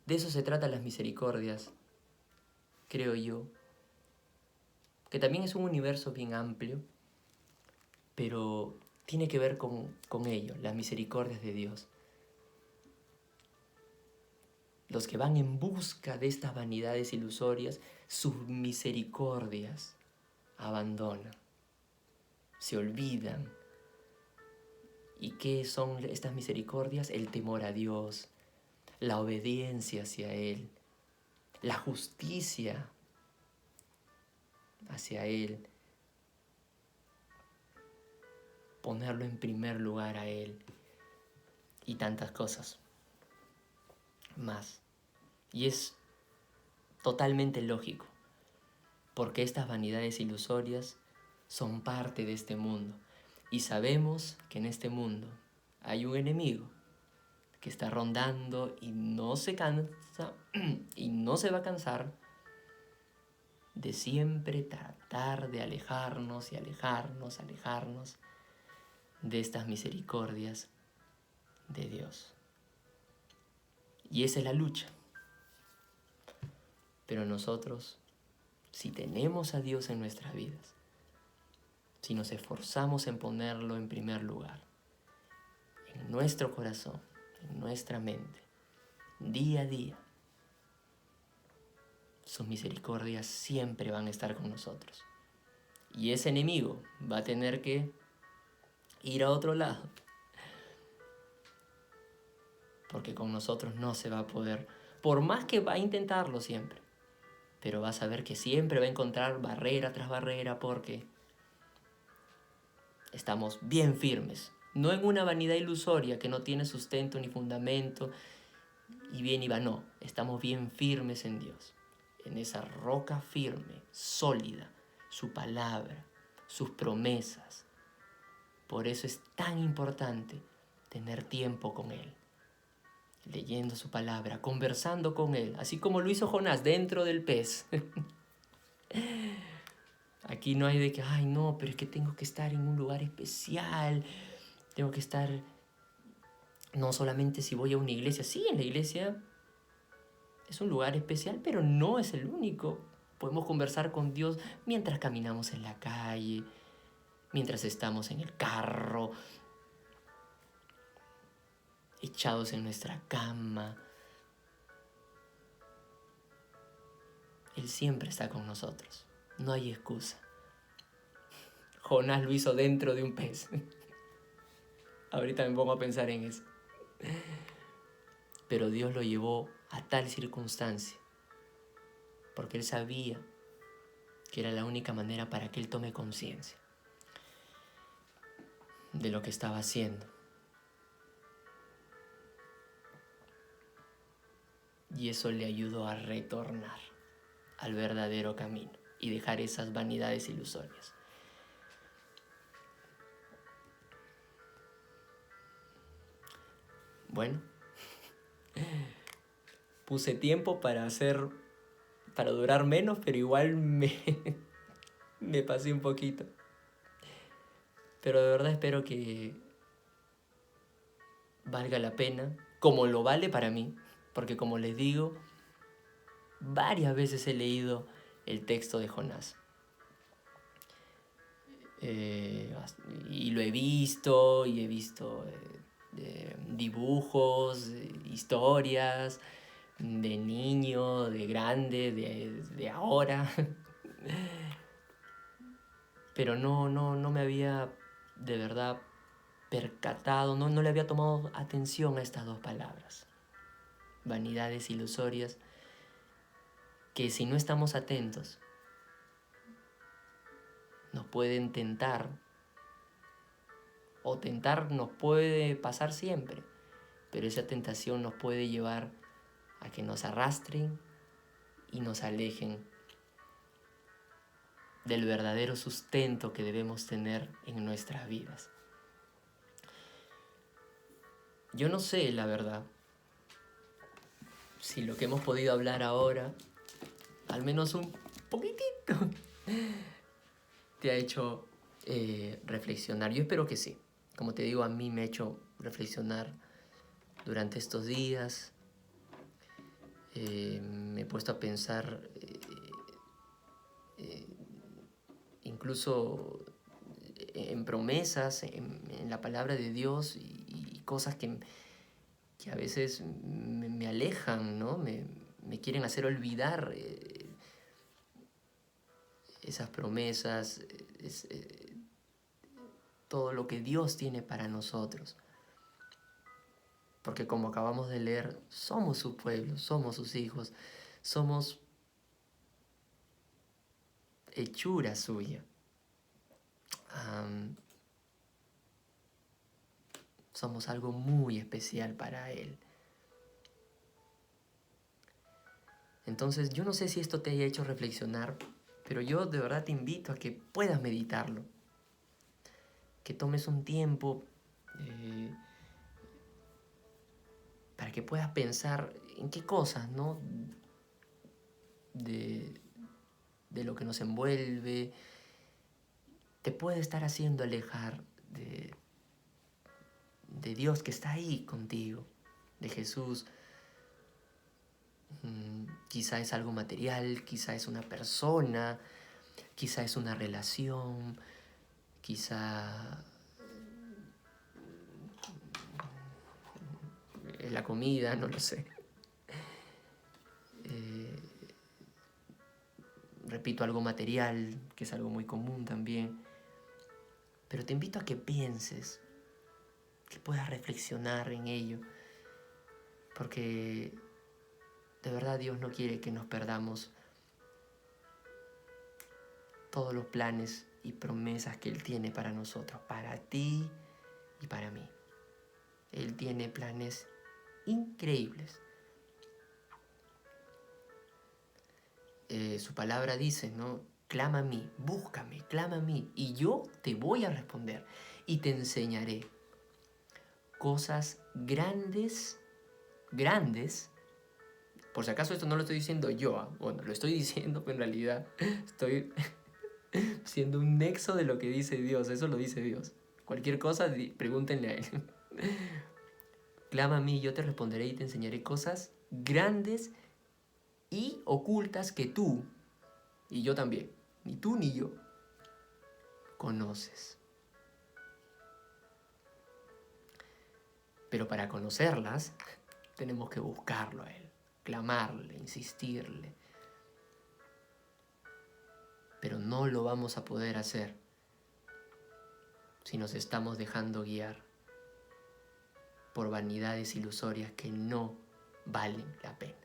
de eso se tratan las misericordias, creo yo, que también es un universo bien amplio, pero tiene que ver con ello, las misericordias de Dios. Los que van en busca de estas vanidades ilusorias, sus misericordias abandonan, se olvidan. ¿Y qué son estas misericordias? El temor a Dios, la obediencia hacia Él, la justicia hacia Él, ponerlo en primer lugar a Él y tantas cosas más. Y es totalmente lógico, porque estas vanidades ilusorias son parte de este mundo. Y sabemos que en este mundo hay un enemigo que está rondando y no se cansa y no se va a cansar de siempre tratar de alejarnos y alejarnos de estas misericordias de Dios. Y esa es la lucha. Pero nosotros, si tenemos a Dios en nuestras vidas, si nos esforzamos en ponerlo en primer lugar, en nuestro corazón, en nuestra mente, día a día, sus misericordias siempre van a estar con nosotros. Y ese enemigo va a tener que ir a otro lado, porque con nosotros no se va a poder, por más que va a intentarlo siempre, pero va a saber que siempre va a encontrar barrera tras barrera, porque estamos bien firmes, no en una vanidad ilusoria que no tiene sustento ni fundamento, y bien y va, no, estamos bien firmes en Dios, en esa roca firme, sólida, su palabra, sus promesas. Por eso es tan importante tener tiempo con Él, leyendo su palabra, conversando con Él, así como lo hizo Jonás dentro del pez. Aquí no hay de que, ay no, pero es que tengo que estar en un lugar especial, tengo que estar, no solamente si voy a una iglesia, sí, en la iglesia es un lugar especial, pero no es el único. Podemos conversar con Dios mientras caminamos en la calle, mientras estamos en el carro, echados en nuestra cama. Él siempre está con nosotros. No hay excusa. Jonás lo hizo dentro de un pez. Ahorita me pongo a pensar en eso. Pero Dios lo llevó a tal circunstancia, porque Él sabía que era la única manera para que Él tome conciencia de lo que estaba haciendo. Y eso le ayudó a retornar al verdadero camino y dejar esas vanidades ilusorias. Bueno, puse tiempo para durar menos, pero igual me pasé un poquito. Pero de verdad espero que valga la pena, como lo vale para mí, porque como les digo, varias veces he leído el texto de Jonás. Y lo he visto, y he visto dibujos, historias, de niño, de grande, de ahora. Pero no me había de verdad percatado, no le había tomado atención a estas dos palabras. Vanidades ilusorias, que si no estamos atentos, nos pueden tentar, o tentar nos puede pasar siempre, pero esa tentación nos puede llevar a que nos arrastren y nos alejen del verdadero sustento que debemos tener en nuestras vidas. Yo no sé, la verdad, si lo que hemos podido hablar ahora, al menos un poquitito, te ha hecho reflexionar. Yo espero que sí. Como te digo, a mí me ha hecho reflexionar durante estos días. Me he puesto a pensar incluso en promesas, en la palabra de Dios y cosas que a veces me alejan, ¿no? Me quieren hacer olvidar esas promesas, todo lo que Dios tiene para nosotros. Porque como acabamos de leer, somos su pueblo, somos sus hijos, somos hechura suya. Somos algo muy especial para Él. Entonces, yo no sé si esto te haya hecho reflexionar, pero yo de verdad te invito a que puedas meditarlo. Que tomes un tiempo para que puedas pensar en qué cosas, ¿no? De lo que nos envuelve, te puede estar haciendo alejar de Dios que está ahí contigo, de Jesús. Quizá es algo material, quizá es una persona, quizá es una relación, quizá es la comida, no lo sé. Repito, algo material, que es algo muy común también. Pero te invito a que pienses, que puedas reflexionar en ello, porque de verdad Dios no quiere que nos perdamos todos los planes y promesas que Él tiene para nosotros, para ti y para mí. Él tiene planes increíbles. Su palabra dice, ¿no? Clama a mí, búscame, clama a mí, y yo te voy a responder y te enseñaré cosas grandes. Por si acaso esto no lo estoy diciendo yo, bueno, lo estoy diciendo, pero en realidad estoy siendo un nexo de lo que dice Dios, eso lo dice Dios. Cualquier cosa, pregúntenle a Él. Clama a mí, yo te responderé y te enseñaré cosas grandes y ocultas que tú y yo también, ni tú ni yo, conoces. Pero para conocerlas, tenemos que buscarlo a Él, clamarle, insistirle. Pero no lo vamos a poder hacer si nos estamos dejando guiar por vanidades ilusorias que no valen la pena.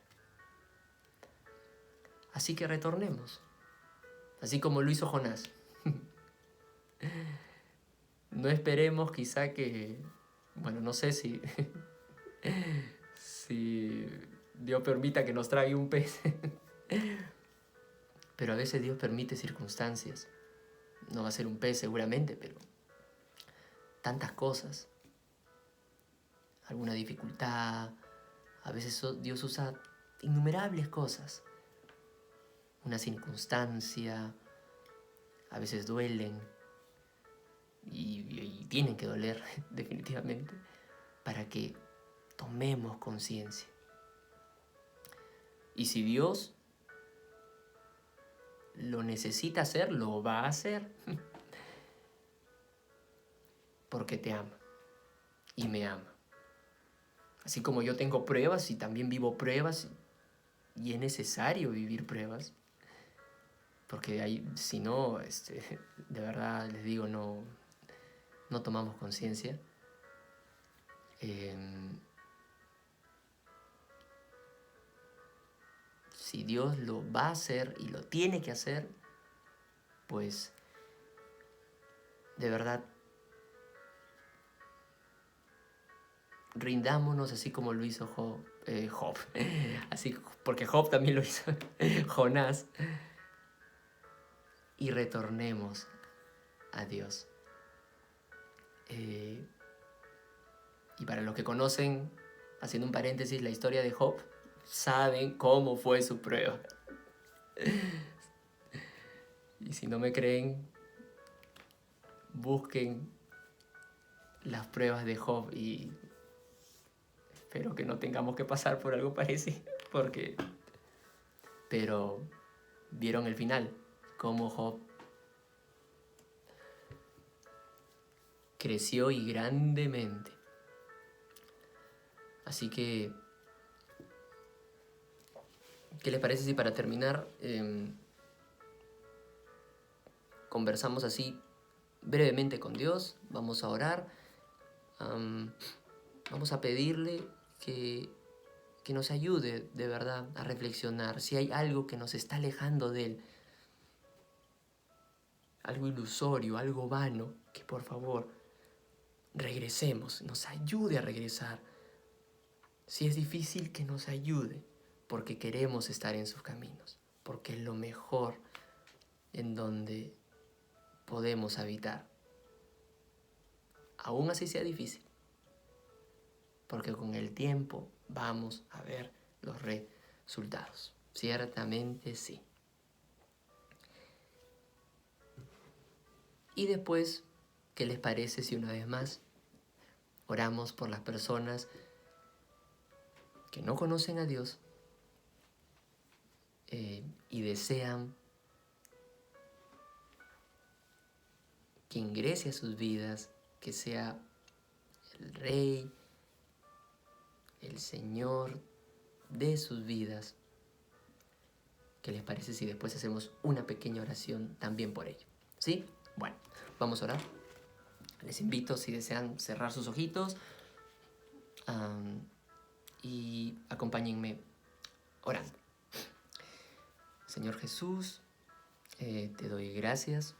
Así que retornemos, así como lo hizo Jonás. No esperemos quizá que, bueno, no sé si Dios permita que nos trague un pez, pero a veces Dios permite circunstancias. No va a ser un pez seguramente, pero tantas cosas, alguna dificultad, a veces Dios usa innumerables cosas, una circunstancia, a veces duelen y tienen que doler definitivamente para que tomemos conciencia. Y si Dios lo necesita hacer, lo va a hacer, porque te ama y me ama. Así como yo tengo pruebas y también vivo pruebas, y es necesario vivir pruebas, porque ahí, si no, de verdad les digo, no tomamos conciencia. Si Dios lo va a hacer y lo tiene que hacer, pues de verdad rindámonos así como lo hizo Job, así, porque Job también lo hizo, Jonás, y retornemos a Dios. Y para los que conocen, haciendo un paréntesis, la historia de Job, saben cómo fue su prueba. Y si no me creen, busquen las pruebas de Job y espero que no tengamos que pasar por algo parecido, pero vieron el final, cómo Job creció y grandemente. Así que, ¿qué les parece si para terminar conversamos así brevemente con Dios? Vamos a orar, vamos a pedirle que nos ayude de verdad a reflexionar si hay algo que nos está alejando de Él, algo ilusorio, algo vano, que por favor regresemos, nos ayude a regresar. Si es difícil, que nos ayude, porque queremos estar en sus caminos, porque es lo mejor en donde podemos habitar. Aún así sea difícil, porque con el tiempo vamos a ver los resultados. Ciertamente sí. Y después, ¿qué les parece si una vez más oramos por las personas que no conocen a Dios y desean que ingrese a sus vidas, que sea el Rey, el Señor de sus vidas? ¿Qué les parece si después hacemos una pequeña oración también por ello? ¿Sí? Bueno, vamos a orar. Les invito, si desean, cerrar sus ojitos y acompáñenme orando. Señor Jesús, te doy gracias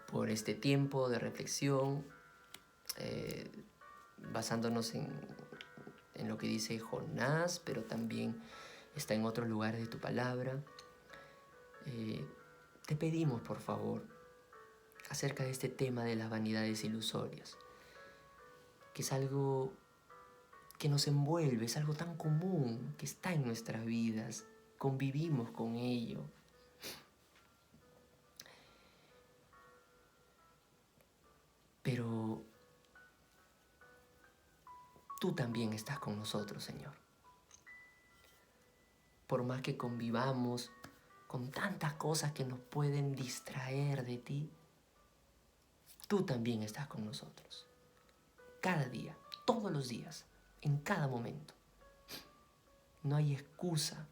por este tiempo de reflexión, basándonos en lo que dice Jonás, pero también está en otros lugares de tu palabra. Te pedimos, por favor, acerca de este tema de las vanidades ilusorias, que es algo que nos envuelve, es algo tan común, que está en nuestras vidas, convivimos con ello. Pero tú también estás con nosotros, Señor. por más que convivamos con tantas cosas que nos pueden distraer de ti, tú también estás con nosotros. Cada día, todos los días, en cada momento. No hay excusa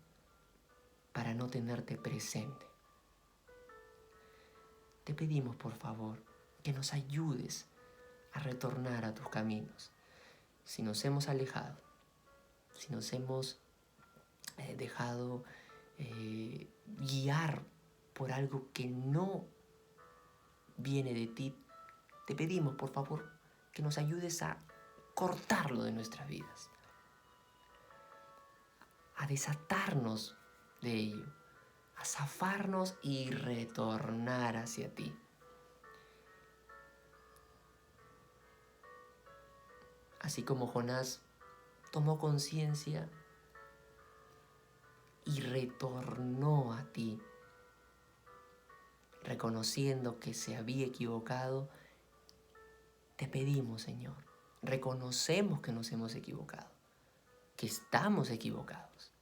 para no tenerte presente. Te pedimos, por favor, que nos ayudes a retornar a tus caminos. Si nos hemos alejado, si nos hemos dejado guiar por algo que no viene de ti, te pedimos, por favor, que nos ayudes a cortarlo de nuestras vidas, a desatarnos de ello, a zafarnos y retornar hacia ti. Así como Jonás tomó conciencia y retornó a ti, reconociendo que se había equivocado, te pedimos, Señor, reconocemos que nos hemos equivocado, que estamos equivocados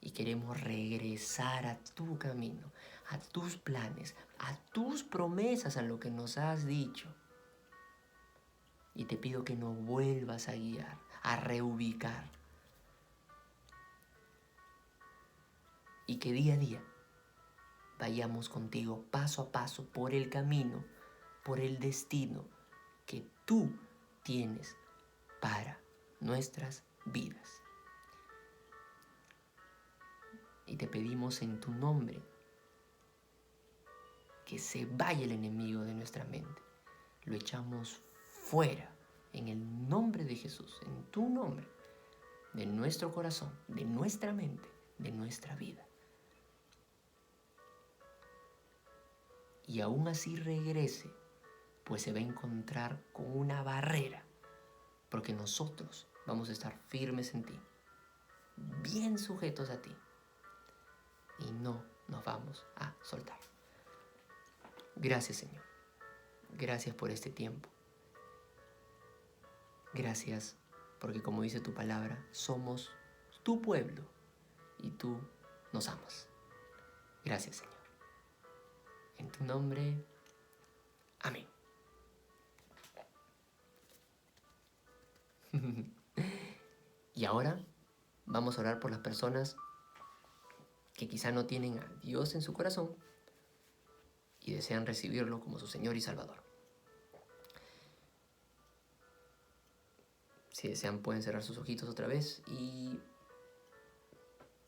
y queremos regresar a tu camino, a tus planes, a tus promesas, a lo que nos has dicho. Y te pido que nos vuelvas a guiar, a reubicar. Y que día a día vayamos contigo paso a paso por el camino, por el destino que tú tienes para nuestras vidas. Y te pedimos en tu nombre que se vaya el enemigo de nuestra mente. Lo echamos fuera en el nombre de Jesús, en tu nombre, de nuestro corazón, de nuestra mente, de nuestra vida. Y aún así regrese, pues se va a encontrar con una barrera, porque nosotros vamos a estar firmes en ti, bien sujetos a ti, y no nos vamos a soltar. Gracias, Señor. Gracias por este tiempo. Gracias porque, como dice tu palabra, somos tu pueblo y tú nos amas. Gracias, Señor. En tu nombre, amén. Y ahora vamos a orar por las personas que quizá no tienen a Dios en su corazón y desean recibirlo como su Señor y Salvador. Si desean pueden cerrar sus ojitos otra vez y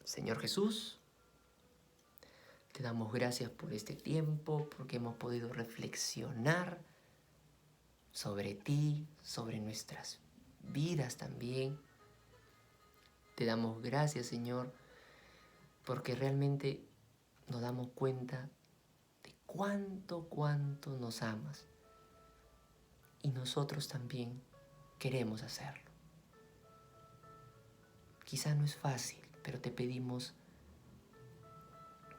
Señor Jesús, te damos gracias por este tiempo, porque hemos podido reflexionar sobre ti, sobre nuestras vidas también. Te damos gracias, Señor, porque realmente nos damos cuenta de cuánto nos amas. Y nosotros también queremos hacerlo. Quizá no es fácil, pero te pedimos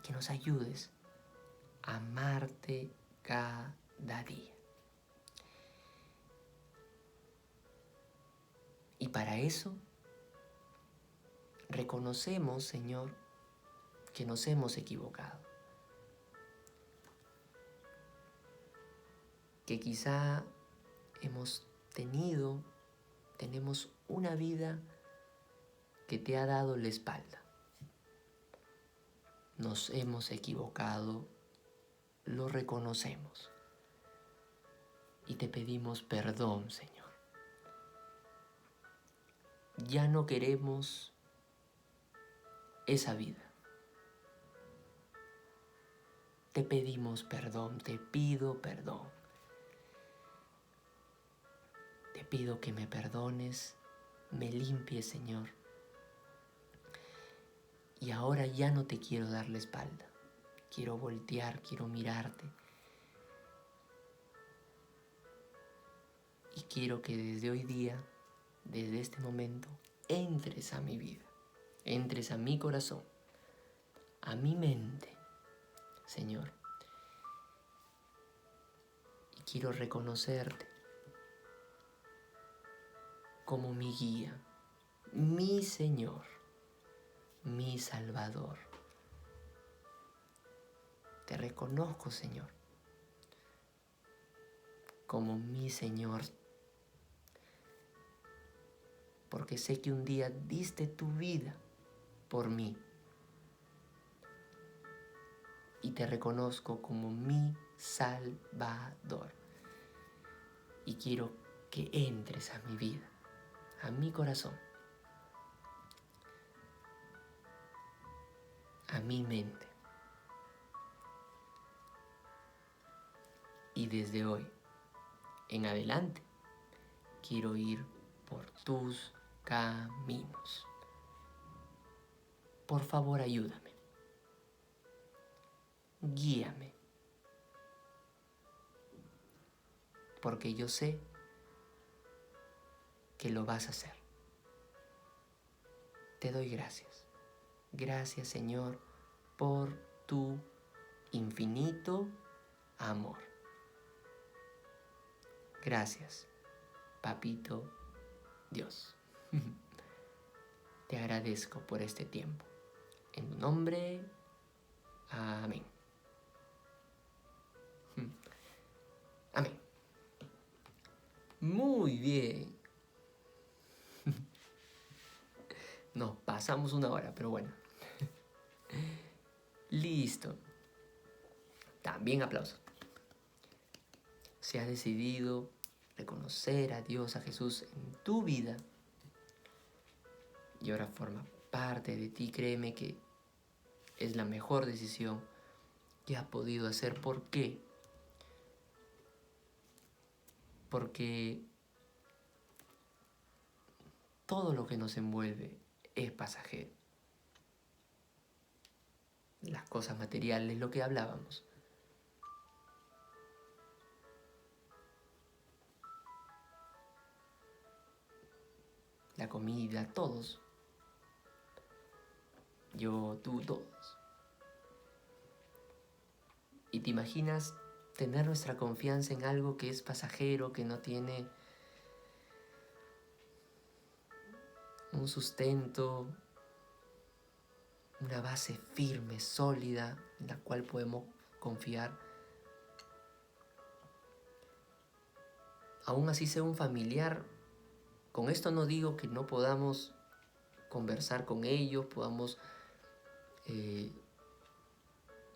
que nos ayudes a amarte cada día. Y para eso reconocemos, Señor, que nos hemos equivocado. Que quizá tenemos una vida que te ha dado la espalda. Nos hemos equivocado, lo reconocemos. Y te pedimos perdón, Señor. Ya no queremos esa vida. Te pedimos perdón, te pido perdón. Te pido que me perdones, me limpies, Señor. Y ahora ya no te quiero dar la espalda. Quiero voltear, quiero mirarte. Y quiero que desde hoy día, desde este momento, entres a mi vida. Entres a mi corazón, a mi mente, Señor. Y quiero reconocerte como mi guía, mi Señor, mi Salvador. Te reconozco, Señor, como mi Señor, porque sé que un día diste tu vida por mí. Y te reconozco como mi Salvador. Y quiero que entres a mi vida, a mi corazón, a mi mente. Y desde hoy en adelante quiero ir por tus caminos. Por favor, ayúdame. Guíame. Porque yo sé que lo vas a hacer. Te doy gracias. Gracias, Señor, por tu infinito amor. Gracias, Papito Dios. Te agradezco por este tiempo. En tu nombre, amén. Amén. Muy bien. Nos pasamos 1 hora, pero bueno. Listo. También aplausos. Si has decidido reconocer a Dios, a Jesús en tu vida, y ahora forma parte de ti, créeme que es la mejor decisión que has podido hacer. ¿Por qué? Porque todo lo que nos envuelve es pasajero. Las cosas materiales, lo que hablábamos. La comida, todos. Yo, tú, todos. Y te imaginas tener nuestra confianza en algo que es pasajero, que no tiene un sustento, una base firme, sólida, en la cual podemos confiar. Aún así sea un familiar, con esto no digo que no podamos conversar con ellos, podamos...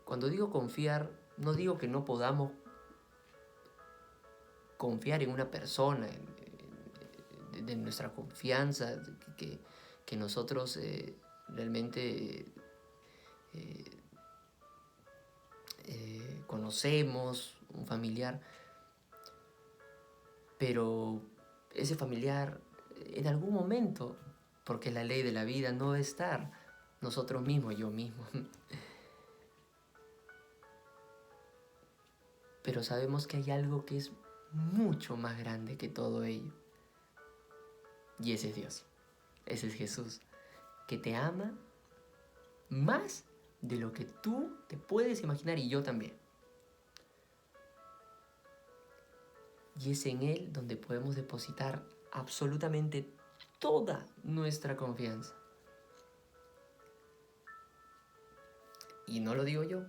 cuando digo confiar, no digo que no podamos confiar en una persona, de nuestra confianza, que nosotros realmente conocemos, un familiar, pero ese familiar en algún momento, porque la ley de la vida no va a estar, nosotros mismos, yo mismo, pero sabemos que hay algo que es mucho más grande que todo ello, y ese es Dios, ese es Jesús, que te ama más de lo que tú te puedes imaginar, y yo también. Y es en Él donde podemos depositar absolutamente toda nuestra confianza. Y no lo digo yo.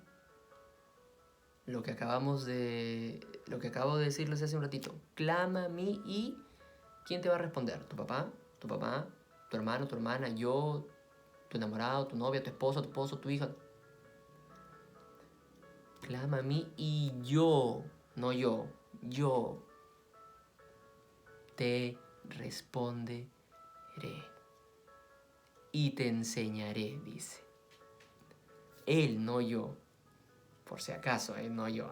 Lo que acabo de decirles hace un ratito. Clama a mí y ¿quién te va a responder? ¿Tu papá? ¿Tu mamá? ¿Tu hermano? ¿Tu hermana? ¿Yo? ¿Tu enamorado? ¿Tu novia? ¿Tu esposo? ¿Tu hija? Clama a mí y yo, no yo te responderé y te enseñaré, dice. Él, no yo. Por si acaso, no yo.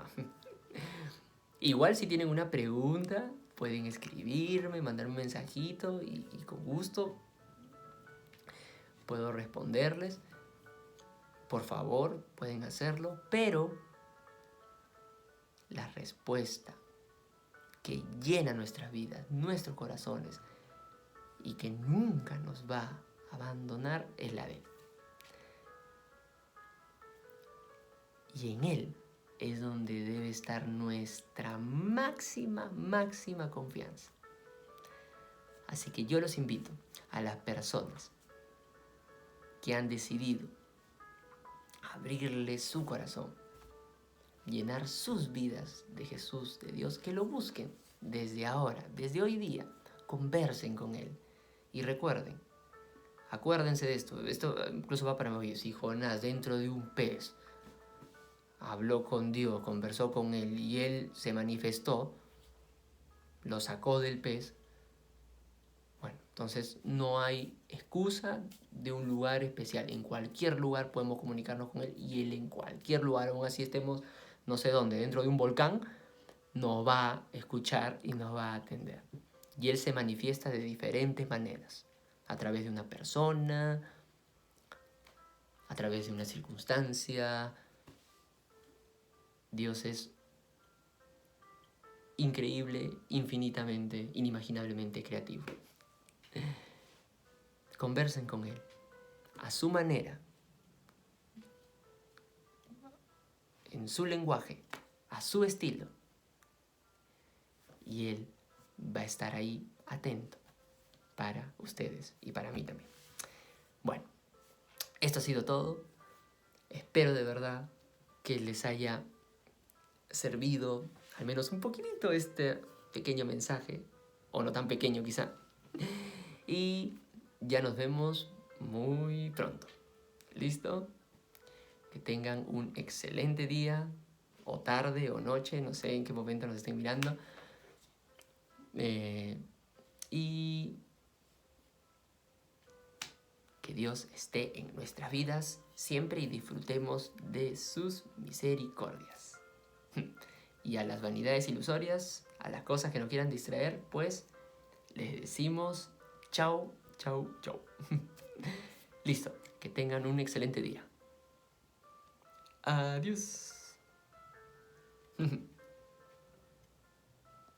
Igual si tienen una pregunta, pueden escribirme, mandarme un mensajito y con gusto puedo responderles. Por favor, pueden hacerlo, pero la respuesta que llena nuestras vidas, nuestros corazones y que nunca nos va a abandonar es la de Él. Y en Él es donde debe estar nuestra máxima confianza. Así que yo los invito a las personas que han decidido abrirle su corazón, llenar sus vidas de Jesús, de Dios, que lo busquen desde ahora, desde hoy día, conversen con Él. Y recuerden, acuérdense de esto incluso va para mí, si Jonás dentro de un pez habló con Dios, conversó con Él y Él se manifestó, lo sacó del pez, bueno, entonces no hay excusa de un lugar especial. En cualquier lugar podemos comunicarnos con Él y Él en cualquier lugar, aún así estemos no sé dónde, dentro de un volcán, nos va a escuchar y nos va a atender. Y Él se manifiesta de diferentes maneras, a través de una persona, a través de una circunstancia. Dios es increíble, infinitamente, inimaginablemente creativo. Conversen con Él, a su manera, en su lenguaje, a su estilo. Y Él va a estar ahí atento para ustedes y para mí también. Bueno, esto ha sido todo. Espero de verdad que les haya servido al menos un poquitito este pequeño mensaje, o no tan pequeño quizá. Y ya nos vemos muy pronto. ¿Listo? Que tengan un excelente día, o tarde, o noche, no sé en qué momento nos estén mirando. Y que Dios esté en nuestras vidas siempre y disfrutemos de sus misericordias. Y a las vanidades ilusorias, a las cosas que nos quieran distraer, pues les decimos chau, chau, chau. Listo, que tengan un excelente día. Adiós.